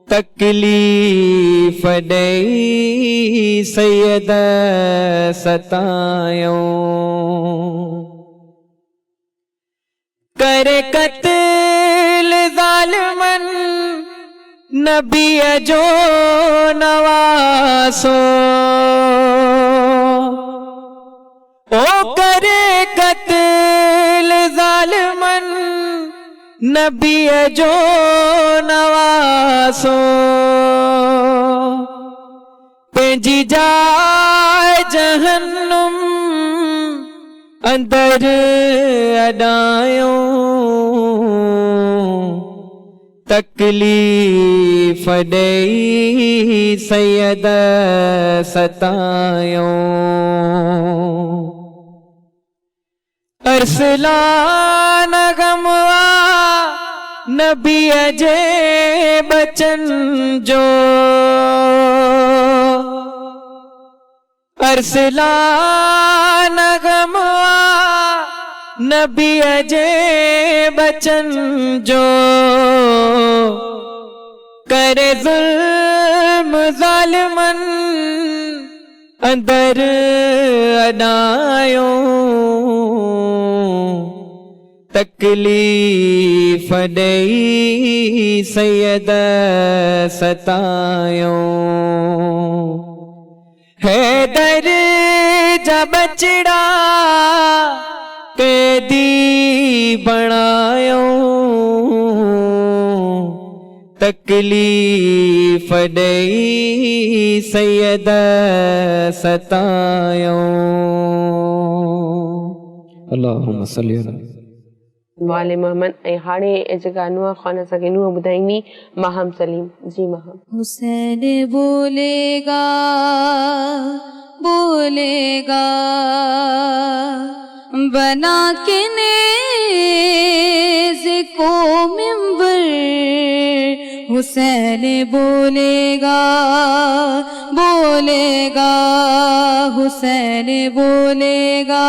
تکلیف دئی سید ستایوں کرے قتل ظالمن نبی جو نواسو او کرے قتل ظالمن نبی جو نواسو پینجی جائے جہنم اندر اڈایوں تکلیف دئی سید ستایوں ارسلان غموا نبی اجے بچن جو ارسلان غموا نبی اجے بچن جو کرے ظلم ظالمن اندر اڈایوں تکلیف دئی سید ستایوں حیدر جب بچڑا قیدی بنایوں تکلیف ڈئی سید ستایوں اللہم صلی اللہ والے محمد ہاڑے جگہ نوح خان اساں نوح ٻڌائيني ماہم سلیم. جی ماہم. حسین بولے گا بنا کے نیز کو منبر. حسین بولے گا حسین بولے گا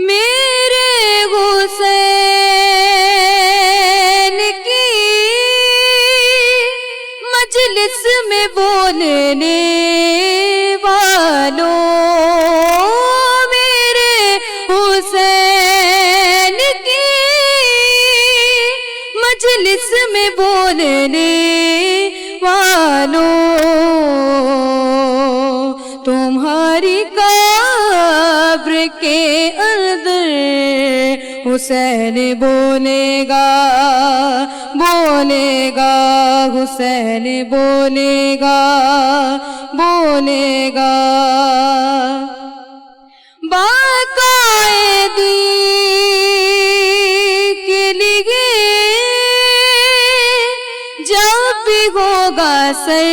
میرے حسین کی مجلس میں بولنے والوں، میرے حسین کی مجلس میں بولنے والوں، تمہاری قبر کے اندر حسین بولے گا حسین بولے گا باقاعدی کے لیے جب بھی ہوگا سر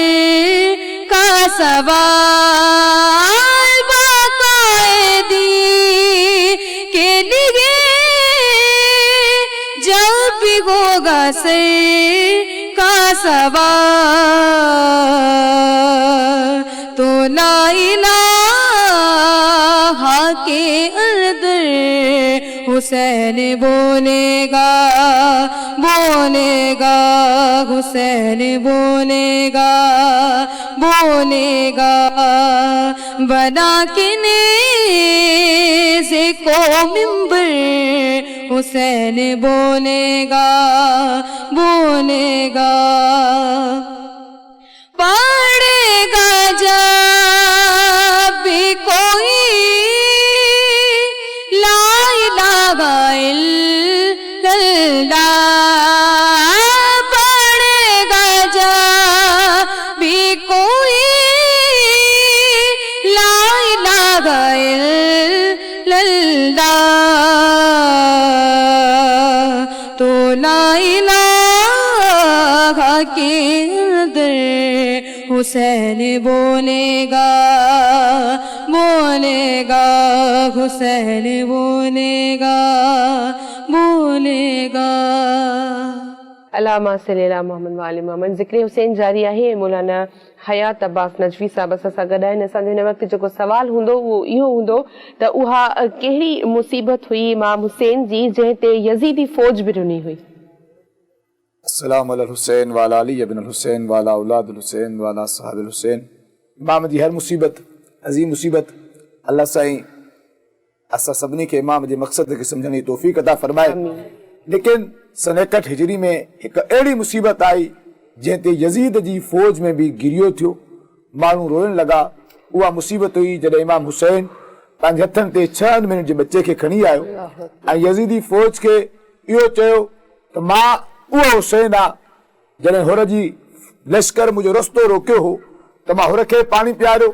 کا سوال، باقاعدی کے لیے جب بھی ہوگا سر کا سوال، تو لا الہ کے اندر حسین بولے گا حسین بولے گا بنا کے نیز کو منبر. حسین بولے گا پڑھے گا جب بھی کوئی لا الہ الا اللہ، پڑھے گا جب بھی کوئی لا الہ الا اللہ، تو لا الہ کے اندر حسین بولے گا حسین بولے گا علامہ صلی اللہ محمد وآل محمد. ذکر حسین جاری ہے. مولانا حیات عباس نجوی صاحب اساں گڈ آہن. اساں جو وقت جو سوال ہوندو وہ ایو ہوندو ت اها کہڑی مصیبت ہوئی امام حسین جی جنہیں تے یزیدی فوج بھی رنی ہوئی؟ السلام علی الحسین وعلی علی ابن الحسین وعلی اولاد الحسین وعلی اصحاب الحسین. امام دی ہر مصیبت عظیم مصیبت اللہ سائیں اسا سبنی کے امام جے مقصد کے سمجھنے توفیق عطا فرمائے. لیکن سن 61 ہجری میں ایک اہڑی مصیبت آئی جن تے یزید جی فوج میں بھی گریو تھو، مانو روئن لگا. وہ مصیبت ہوئی جب امام حسین پانچ ہتھن تے 6 منٹ جے بچے کے کھنی آئے یزیدی فوج کے یہ چاہو تو ماں وہ حسین آ جن ہور جی لشکر مجھے رستو روکیو ہو تو ماں ہور کے پانی پیارو،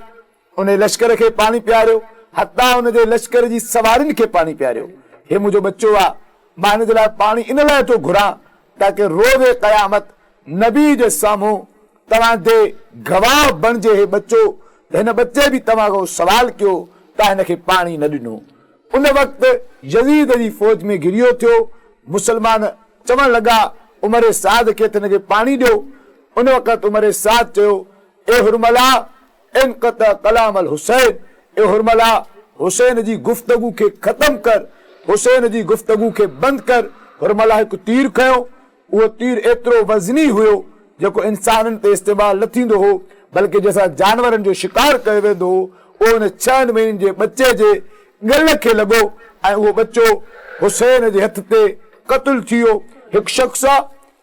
انہیں لشکر کے پانی پیارو، حتیٰ انہیں دے لشکر جی سوارن کے پانی پیارو. یہ مجھے بچو آ ماں نے دلائے پانی ان لائے تو گھرا تاکہ روز قیامت نبی جے سامو تمہاں دے گواہ بن جے. بچو ہن بچے بھی تمہاں کو سوال کیو تا ہن کے پانی نہ ڈنو. ان وقت یزید جی فوج میں گریو تھو. مسلمان چون لگا عمر سعد کے تن کے پانی دیو. ان وقت عمر سعد چو اے حرملا انقطع کلام الحسین، اے حرملا حسین جی گفتگو کے ختم کر، حسین جی گفتگو کے بند کر. حرملا ایک تیر کھیو، وہ تیر ایترو وزنی ہوئو جو کو انسانن تے استعمال نہ تھیندو ہو بلکہ جیسا جانورن جو شکار کیو ویندو ہو. اون 6 مہین جے بچے جے گل کے لگو ऐं वो बच्चो हुसैन जे हथ ते क़त्ल थियो। एक शख्स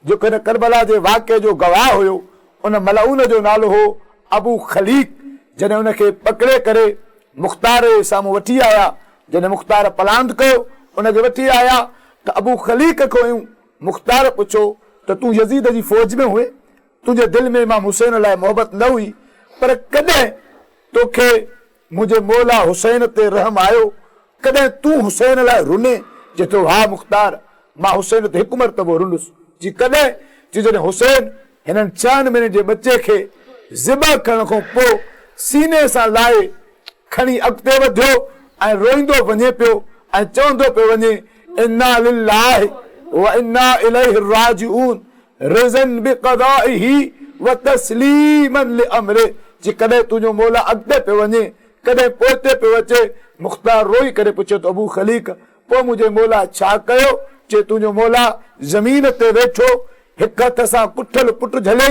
जो कने करबला जे वाक़े जो गवाह हुयो, उन मलऊन जो नालो हो अबू खलीक। जने उनखे पकड़े करे मुख्तार साम्हूं वठी आया, जने मुख्तार पलांद कयो, उनखे वठी आया تو ابو خلیق کو यूं मुख्तार पुछो तो तू यजीद जी फौज में हुए, तुझे दिल में इमाम हुसैन लाइ मोहब्बत न हुई, पर कॾहिं तोखे मुंहिंजे मौला हुसैन ते रहम आयो, कॾहिं तूं हुसैन लाइ रुने? चए हा मुख्तार, मां हुसैन ते हिकु मरतबो रुनुसि। जी कॾहिं? जी जॾहिं हुसैन हिननि 4 महीने जे बचे खे ज़िबा करण खां पोइ सीने सां लाहे खणी अॻिते वधियो ऐं रोईंदो वञे पियो ऐं चवंदो पियो वञे इन्ना लिल्लाहि व इन्ना इलैहि राजिऊन रिज़न बिक़दाइही व तस्लीमन लिअम्रिही। जी कॾहिं तुंहिंजो मौला अॻिते पियो वञे, कॾहिं पोइते पियो अचे। मुख्तार रोई करे पुछे तो अबू खलीक पोइ मुंहिंजे मौला छा कयो? चए तुंहिंजो मौला ज़मीन ते वेठो, हिकु हथ सां कुठल पुट झले,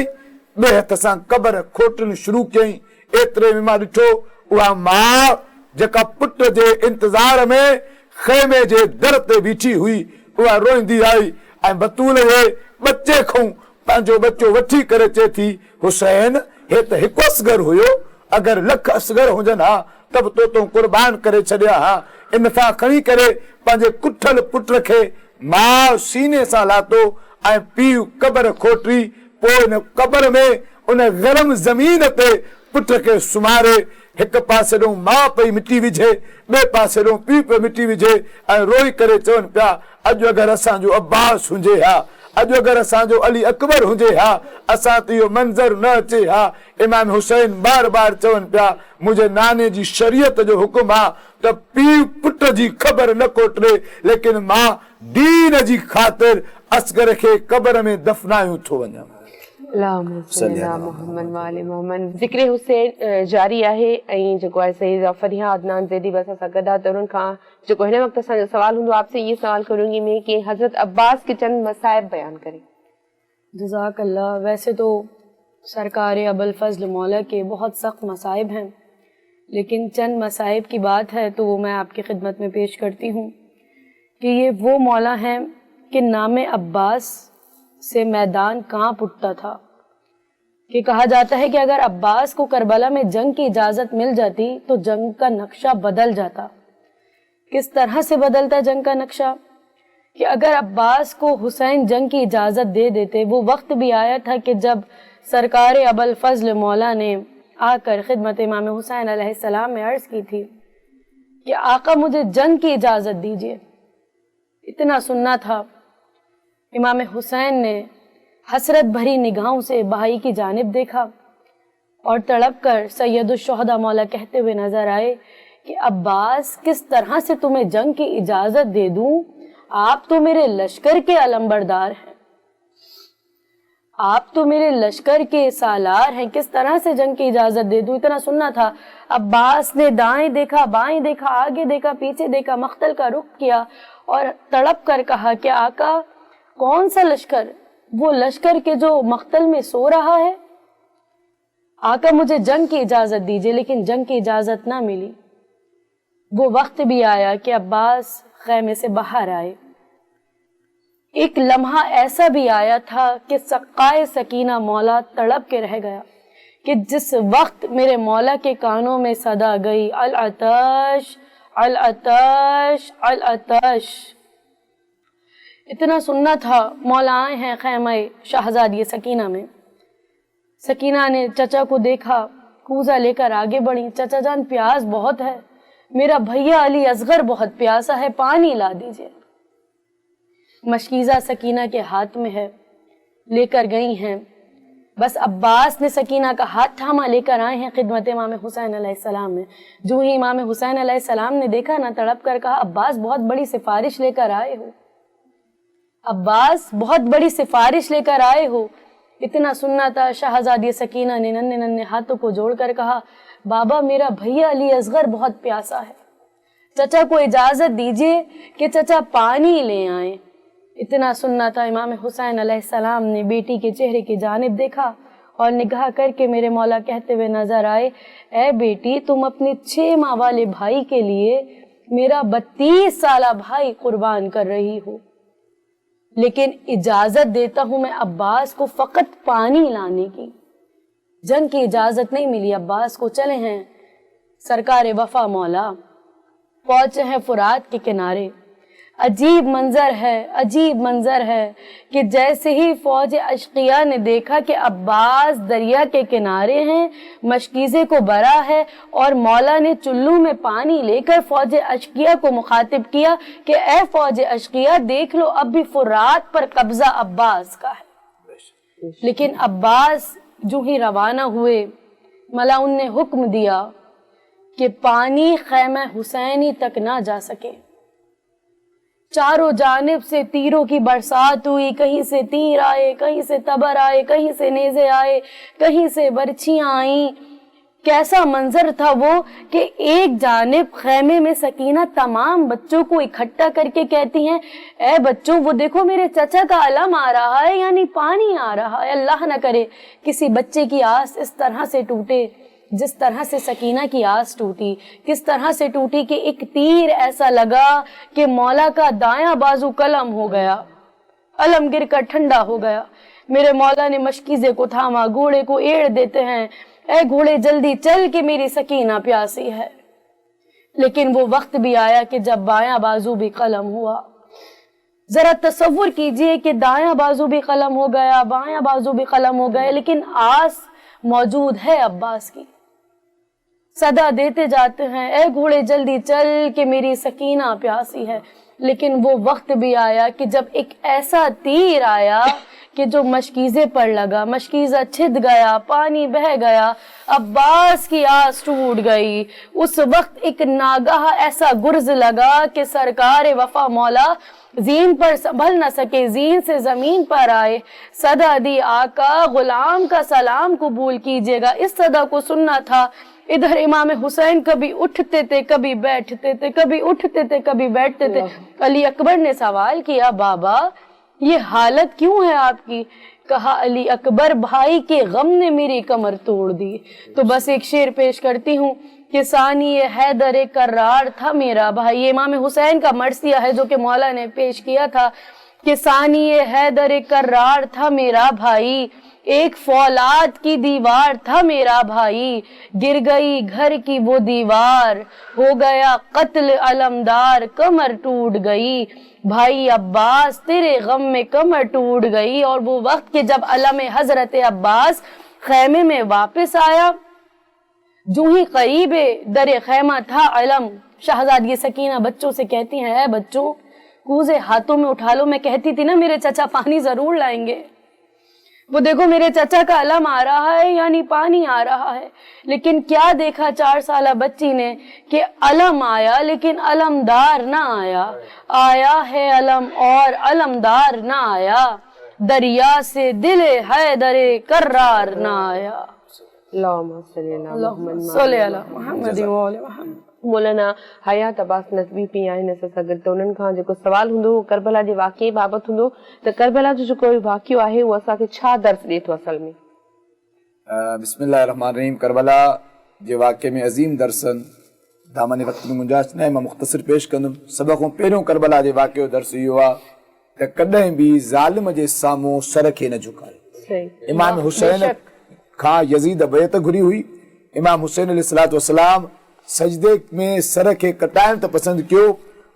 ॿिए हथ सां कबर खोटणु शुरू कयईं। एतिरे में मां ॾिठो उहा माउ जेका पुट जे इंतज़ार में ख़ैमे जे दर ते बीठी हुई, उहा रोईंदी आई ऐं बतूल जे बचे खां पंहिंजो बच्चो वठी करे चए थी हुसैन हे त हिकु असगर हुयो, अगरि लख असगर हुजनि हा त बि तो कुर्बान करे छॾिया हा। इन सां खणी करे पंहिंजे कुठल पुट खे माउ सीने सां लातो ऐं पीउ कबर खोटी, पोइ इन कबर में उन गरम ज़मीन ते पुट खे सुम्हारे हिकु पासे ॾों माउ पई मिटी विझे, ॿिए पासे ॾों पीउ पियो मिटी विझे ऐं रोई करे चवनि पिया अॼु अगरि असांजो अब्बास हुजे हा, अॼु अगरि असांजो अली अकबर हुजे हा, असां त इहो मंज़र न अचे हा। इमाम हुसैन बार बार चवनि पिया मुंहिंजे नाने जी शरीयत जो हुकुम आहे त पीउ पुट जी ख़बर न कोटरे, लेकिन मां दीन जी ख़ातिर असगर खे कबर में दफ़नायूं थो वञा। ज़िक्र हुसैन जारी आहे ऐं जेको आहे सईद फरिया अदनान ज़ैदी बस असां गॾु आहे। त उन्हनि खां जेको हिन वक़्तु असांजो सवाल हूंदो आपसे ये सवाल करूंगी मैं कि हज़रत अब्बास के चंद मसाइब बयान करें। जज़ाक अल्लाह। वैसे तो सरकार अबुल फज़ल मौला के बहुत सख्त मसाइब हैं, लेकिन चंद मसाइब की बात है तो वो मैं आपकी खिदमत में पेश करती हूँ कि ये वो मौला हैं कि नाम अब्बास से मैदान कांप उठता था। कि कहा जाता है कि अगर अब्बास को करबला में जंग की इजाज़त मिल जाती तो जंग का नक्शा बदल जाता। किस तरह से बदलता जंग का नक्शा? कि अगर अब्बास को हुसैन जंग की इजाज़त दे देते, वो वक्त भी आया था कि जब सरकार अबुल फज़ल मौला ने आकर खिदमत इमाम हुसैन अलैहिस्सलाम में अर्ज़ की थी कि आका मुझे जंग की इजाज़त दीजिए। इतना सुनना था। इमाम हुसैन ने हसरत भरी निगाहों से भाई की जानिब देखा और तड़प कर सैयदुश्शुहदा मौला कहते हुए नजर आए कि अब्बास किस तरह से तुम्हें जंग की इजाज़त दे दूं, आप तो मेरे लश्कर के अलंबरदार हैं, आप तो मेरे लश्कर के सालार हैं, किस तरह से जंग की इजाज़त दे दूं। इतना सुनना था। अब्बास ने दाएं देखा, बाएं देखा, आगे देखा, पीछे देखा, मख्तल का रुख किया और तड़प कर कहा कि आका कौन सा लश्कर? वो लश्कर के जो मख्तल में सो रहा है। आका मुझे जंग की इजाज़त दीजिए। लेकिन जंग की इजाज़त ना मिली। वो वक्त भी आया कि अब्बास खैमे से बाहर आए। एक लम्हा ऐसा भी आया था कि सक्काए सकीना मौला तड़प के रह गया कि जिस वक्त मेरे मौला के कानों में सदा गई अल अतश अल अतश अल अतश। इतना सुनना था। मौला आए हैं खैमे शहजादी सकीना में। सकीना ने चचा को देखा, कूजा लेकर आगे बढ़ी। चचा जान प्यास बहुत है, मेरा भैया अली असगर बहुत प्यासा है, पानी ला दीजिए। मशकीज़ा सकीना के हाथ में है, लेकर गई हैं। बस अब्बास ने सकीना का हाथ थामा, लेकर आए हैं खिदमत इमाम हुसैन अलैहिस्सलाम में। जो ही इमाम हुसैन अलैहिस्सलाम ने देखा ना, तड़प कर कहा अब्बास बहुत बड़ी सिफारिश लेकर आए हो, अब्बास बहुत बड़ी सिफारिश लेकर आए हो। इतना सुनना था। शहजादी सकीना ने नन्हे नन्हे हाथों को जोड़कर कहा बाबा मेरा भैया अली असगर बहुत प्यासा है, चचा को इजाज़त दीजिए कि चचा पानी ले आए। इतना सुनना था। इमाम हुसैन अलैहिस्सलाम ने बेटी के चेहरे की जानिब देखा और निगाह करके मेरे मौला कहते हुए नजर आए, ए बेटी तुम अपने 6 माह वाले भाई के लिए मेरा 32 साला भाई कुर्बान कर रही हो, लेकिन इजाजत देता हूं मैं अब्बास को फकत पानी लाने की। जंग की इजाजत नहीं मिली अब्बास को। चले हैं सरकार वफा मौला, पहुंचे हैं फुरात के किनारे। عجیب منظر ہے کہ جیسے ہی فوج اشقیہ نے دیکھا کہ عباس دریا کے کنارے ہیں، مشکیزے کو برا ہے، اور مولا نے چلو میں پانی لے کر فوج اشقیہ کو مخاطب کیا کہ اے فوج اشقیہ دیکھ لو اب بھی فرات پر قبضہ عباس کا ہے۔ لیکن عباس جو ہی روانہ ہوئے، ملاؤن نے حکم دیا کہ پانی خیمہ حسینی تک نہ جا سکے۔ چاروں جانب سے تیروں کی برسات ہوئی، کہیں سے تیر آئے، کہیں سے تبر آئے، کہیں سے نیزے آئے، کہیں سے برچھیاں آئیں۔ کیسا منظر تھا وہ کہ ایک جانب خیمے میں سکینہ تمام بچوں کو اکٹھا کر کے کہتی ہیں اے بچوں وہ دیکھو میرے چچا کا علم آ رہا ہے، یعنی پانی آ رہا ہے۔ اللہ نہ کرے کسی بچے کی آس اس طرح سے ٹوٹے جس طرح سے سکینہ کی آس ٹوٹی، کس طرح سے ٹوٹی کہ ایک تیر ایسا لگا کہ مولا کا دایاں بازو قلم ہو گیا، علم گر کر ٹھنڈا ہو گیا۔ میرے مولا نے مشکیزے کو تھاما، گھوڑے کو ایڑ دیتے ہیں، اے گھوڑے جلدی چل کہ میری سکینہ پیاسی ہے۔ لیکن وہ وقت بھی آیا کہ جب بایاں بازو بھی قلم ہوا۔ ذرا تصور کیجئے کہ دایاں بازو بھی قلم ہو گیا، بایاں بازو بھی قلم ہو گیا، لیکن آس موجود ہے عباس کی۔ صدا دیتے جاتے ہیں اے گھوڑے جلدی چل کہ میری سکینہ پیاسی ہے۔ لیکن وہ وقت بھی آیا کہ جب ایک ایسا تیر آیا کہ جو مشکیزے پر لگا، مشکیزہ چھد گیا، پانی بہہ گیا، عباس کی آس ٹوٹ گئی۔ اس وقت ایک ناگاہ ایسا گرز لگا کہ سرکار وفا مولا زین پر سنبھل نہ سکے، زین سے زمین پر آئے، صدا دی آقا غلام کا سلام قبول کیجیے گا۔ اس صدا کو سننا تھا۔ ادھر امام حسین کبھی اٹھتے تھے، کبھی بیٹھتے تھے، کبھی اٹھتے تھے، کبھی بیٹھتے تھے۔ علی اکبر نے سوال کیا بابا یہ حالت کیوں ہے آپ کی؟ کہا علی اکبر بھائی کے غم نے میری کمر توڑ دی۔ تو بس ایک شعر پیش کرتی ہوں کہ ثانی حیدر کرار تھا میرا بھائی، یہ امام حسین کا مرثیہ ہے جو کہ مولا نے پیش کیا تھا کہ ثانی حیدر کرار تھا میرا بھائی، ایک فولاد کی دیوار تھا میرا بھائی، گر گئی گھر کی وہ دیوار، ہو گیا قتل علمدار، کمر ٹوٹ گئی، بھائی عباس تیرے غم میں کمر ٹوٹ گئی۔ اور وہ وقت کہ جب علم حضرت عباس خیمے میں واپس آیا، جو ہی قریب در خیمہ تھا علم، شہزادی سکینہ بچوں سے کہتی ہیں اے بچوں کوزے ہاتھوں میں اٹھا لو، میں کہتی تھی نا میرے چچا پانی ضرور لائیں گے، وہ دیکھو میرے چچا کا علم آ رہا ہے، یعنی پانی آ رہا ہے۔ لیکن کیا دیکھا 4 سالہ بچی نے کہ علم آیا لیکن علمدار نہ آیا، آیا ہے علم اور علمدار نہ آیا، دریا سے دل حیدر کرار نہ آیا۔ اللہم صلی اللہ صلی اللہ محمد و آل محمد۔ مولانا حیات عباس نظوی پی آئین ایسا سگر تو انہوں کہاں جو سوال ہندو کربلا جے واقعی بابت ہندو تو کربلا جو کوئی واقعی آئے وہ اسا کے چھا درس دے تو اصل میں؟ بسم اللہ الرحمن الرحیم۔ کربلا جے واقعے میں عظیم درسن دامن وقت میں منجاز نہ میں مختصر پیش کندم۔ سبقوں پہلوں کربلا جے واقعے درس یہ ہوا کہ کدیں بھی ظالم جے ساموں سر کے نہ جھکائے۔ امام حسین کھاں یزید بیعت گھری ہوئی، امام حسین علیہ السلام سجدے میں سر کے کٹائن تو پسند کیوں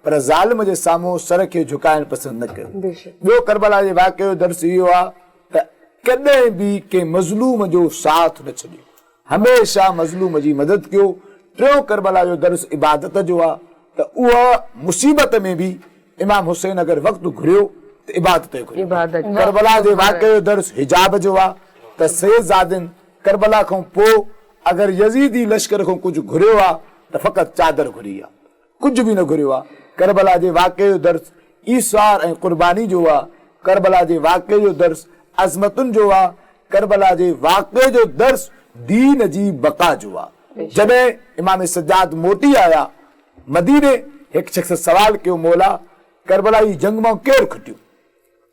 پر ظالم جے ساموں سر کے جھکائن پسند نہ کیوں۔ وہ کربلا جے واقعے درس یہ ہوا کہ کدیں بھی کہ مظلوم جو ساتھ نہ چھڑیو، ہمیشہ مظلوم جی مدد کیو۔ ٹروں کربلا جو درس عبادت جو ہوا تو وہ مصیبت میں بھی امام حسین اگر وقت گھریو تو عبادت گھریو۔ کربلا جے واقعے درس حجاب جو ہوا تو سید زادن کربلا کو پو اگر یزیدی لشکر کو کچھ گھریو آ تو فقط چادر گھری آ، کچھ بھی نہ گھریو آ۔ کربلا جے واقعے درس ایثار ऐं قربانی جو ہوا، کربلا جے واقعے جو درس عظمتن جو ہوا، کربلا جے واقعے جو درس دین جی بقا جو ہوا۔ جب امام سجاد موٹی آیا مدینے، ایک شخص سوال کیوں مولا کربلا جی جنگ میں کیر کھٹیو؟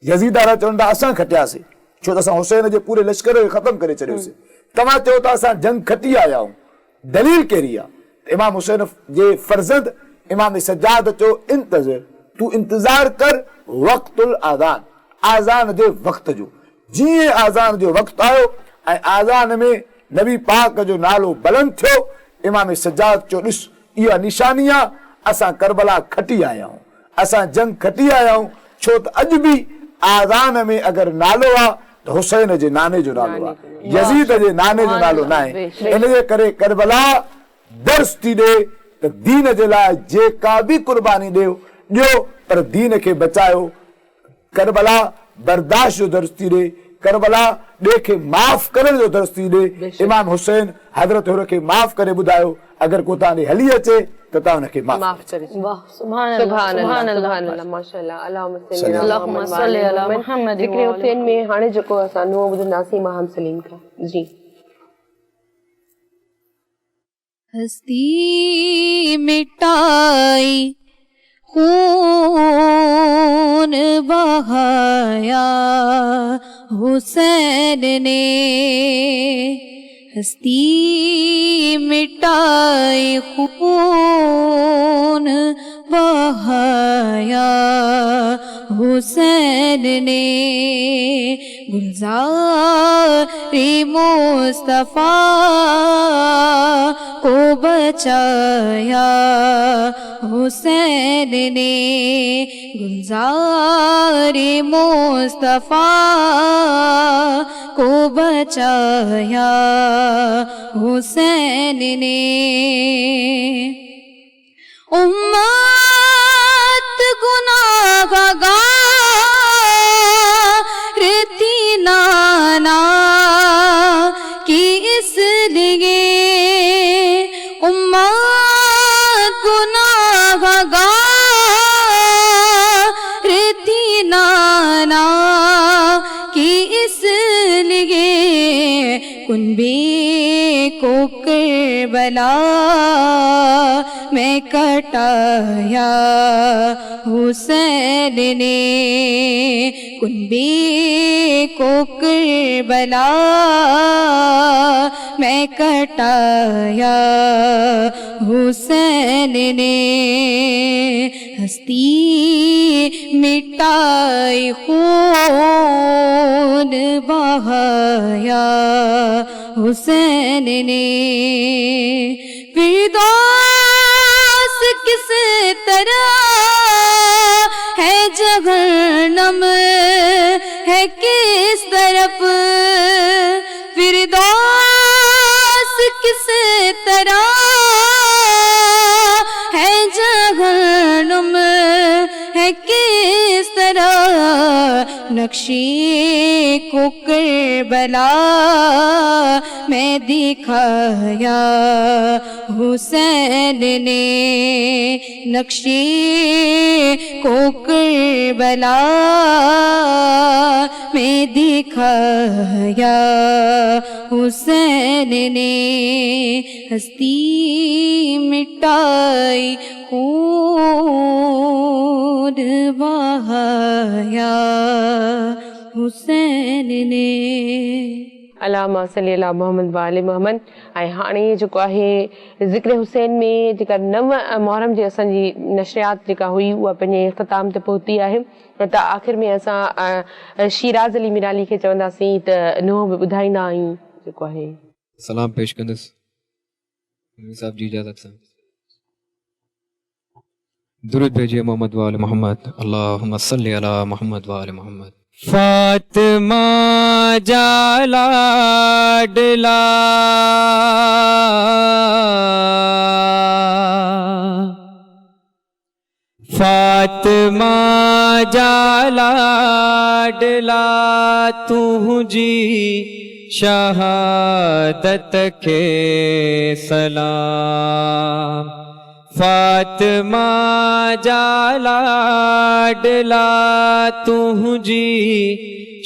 یزید آرہ چوندا اساں کھٹیا سے، چھو اساں حسین جے پورے لشکر کو ختم کرے چڑیو سے، تمام چاہو تو اساں جنگ کھٹی آیا ہوں، دلیل کہہ امام حسین جے فرزند امام سجاد چو انتظر، تو انتظار کر وقت الاذان، آزان دے وقت جو جی آزان جو وقت آئو آزان میں نبی پاک جو نالو بلند تھو، امام سجاد چو ڈس یہ نشانیاں اساں کربلا کھٹی آیا ہوں، اساں جنگ کھٹی آیا ہوں چھو تو اج بھی آذان میں اگر نالو آ تو حسین جے نانے جو نالو آ یزید جے نانے جو نالو نہ ہے ان جے کرے کربلا درس تھی دے تو دین جے لائے جیکا بھی قربانی ڈیو پر دین کے بچاؤ کربلا برداشت جو درس تھی دے کربلا ڈے کے معاف کرن جو درس تھی دے امام حسین حضرت ہو کے معاف کرے بدایو اگر کو تانے ہلی اچے تو تا ان کے معاف کرے واہ سبحان سبحان اللہ اللہ سبحان سبحان اللہ اللہ ماشاءاللہ اللہم اللہم صلی علی محمد ذکر حسین میں ہانے جکو اساں نو ٻڌنداسين ماہم سلیم کا جی ہستی مٹائی خون بہایا حسین نے ہستی مٹائی خون بہایا حسین نے گلزار مصطفیٰ کو بچایا حسین نے گلزار مصطفیٰ کو بچایا حسین نے امت گناہ گار تھی نانا کی اس لیے امت گناہ گار تھی نانا کی اس لیے کنبے کو کربلا میں کٹایا حسین نے کنبے کو کربلا میں کٹایا حسین نے ہستی مٹائی خون بہایا حسین نے فردوس کس طرح ہے جہنم ہے کس طرف فردوس کس طرح ہے جہنم ہے کس طرح نقشے کو کربلا میں دکھایا حسین نے نقشے کو کربلا میں دکھایا حسین نے ہستی مٹائی خون بہایا حسین نے اللہم صلی اللہ محمد وآل محمد ऐं हाणे जेको आहे ज़िक्र हुसैन में जेका 9 मुहर्रम जी असांजी नशरियात जेका हुई उहा पंहिंजे इख़्तिताम ते पहुती आहे त आख़िर में असां शिराज़ अली मिराली खे चवंदासीं त नुंहुं बि ॿुधाईंदा आहियूं जेको आहे सलाम पेश कंदुसि साहब जी इजाज़त सां दुरूद भेजिए मोहम्मद वाल मोहम्मद अल्लाहुम्मा सल्ली अला मोहम्मद वाल मोहम्मद फातिमा जाला डला फातिमा जाला डला तुझी शहादत के सलाम फातिमा जाला डला तुझी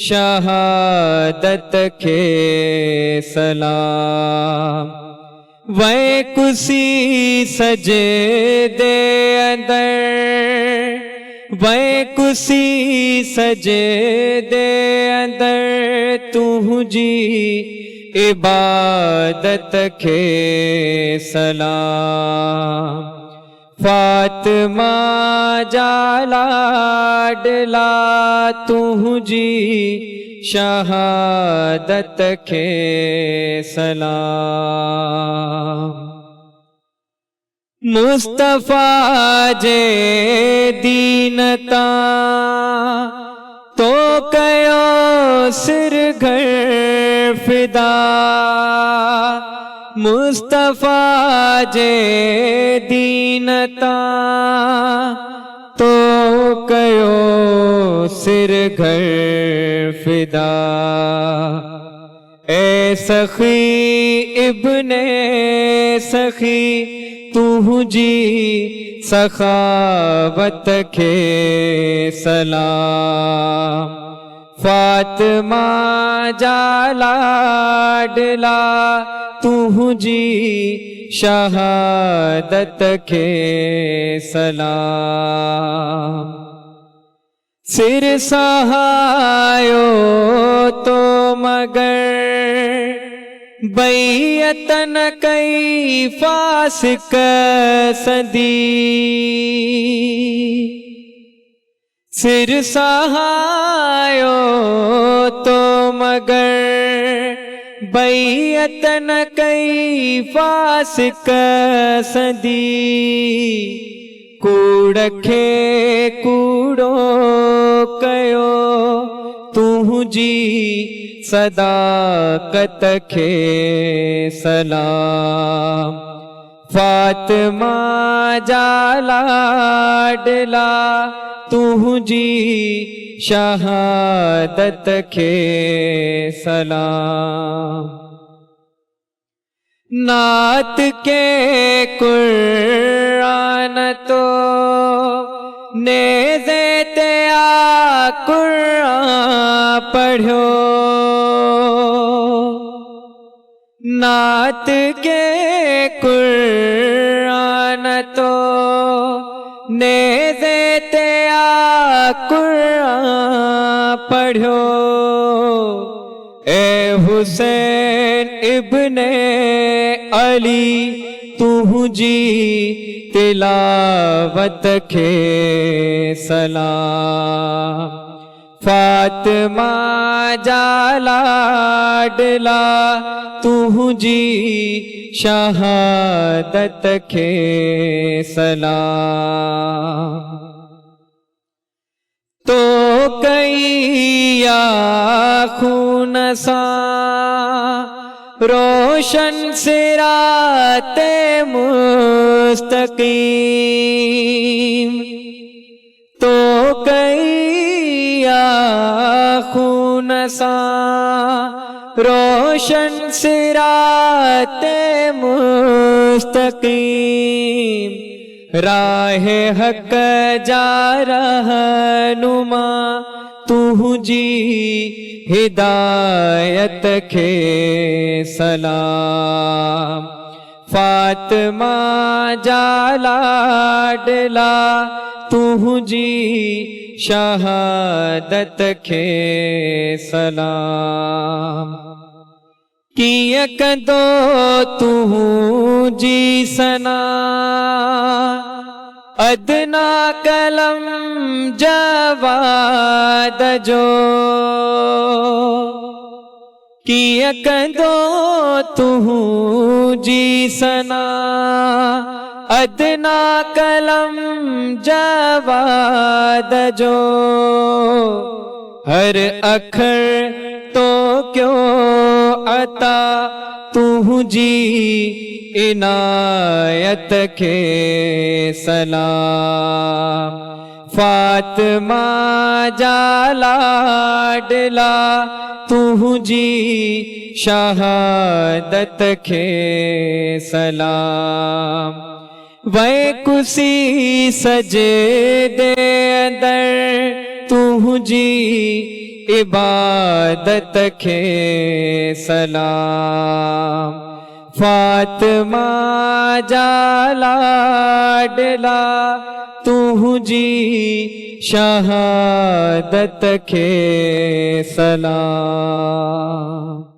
शहादत के सलाम वै कुसी सजे दे अंदर वै कुसी सजे दे अंदर तुझी इबादत के सलाम फातिमा जाला डला तुझी शहादत के सलाम مصطفیٰ جے دینتا تو کیو سر گھر فدا مصطفیٰ جے دینتا تو کیو سر گھر فدا اے سخی ابن سخی تو جی سخاوت کے سلام فاطمہ جا لاڈلا تو جی شہادت کے سلام سر سہایو تو مگر بیعتن کئی فاسق صدی سر سہایو تو مگر بیعتن کئی فاسق صدی کوڑکھے کوڑو کیو تو جی صداقت کے سلام فاطمہ جا لاڈلا تو جی شہادت کے سلام نعت کے قرآن تو نیزے تیا قرآن پڑھو نعت کے قرآن تو نیزے تیا قرآن پڑھو اے حسین ابن علی تو جی تلاوت کے سلام فاطمہ جا لاڈلا تو جی شہادت کے سلام تو کئی خون سا روشن صراط مستقیم تو کئی خون سا روشن صراط مستقیم راہ حق جا رہنما تو جی ہدایت کے سلام فاطمہ جا لاڈلا تو جی شہادت کے سلام کیک دو تو جی سنا ادنا کلم جواد جو کیک دو تو جی سنا ادنا کلم جواد جو ہر اکھر تو کیوں عطا تو جی عنایت کے سلام فاطمہ جا لاڈلا تو جی شہادت کے سلام وے کسی سجدے اندر تو جی عبادت کے سلام فاطمہ جا لاڈلا تو جی شہادت کے سلام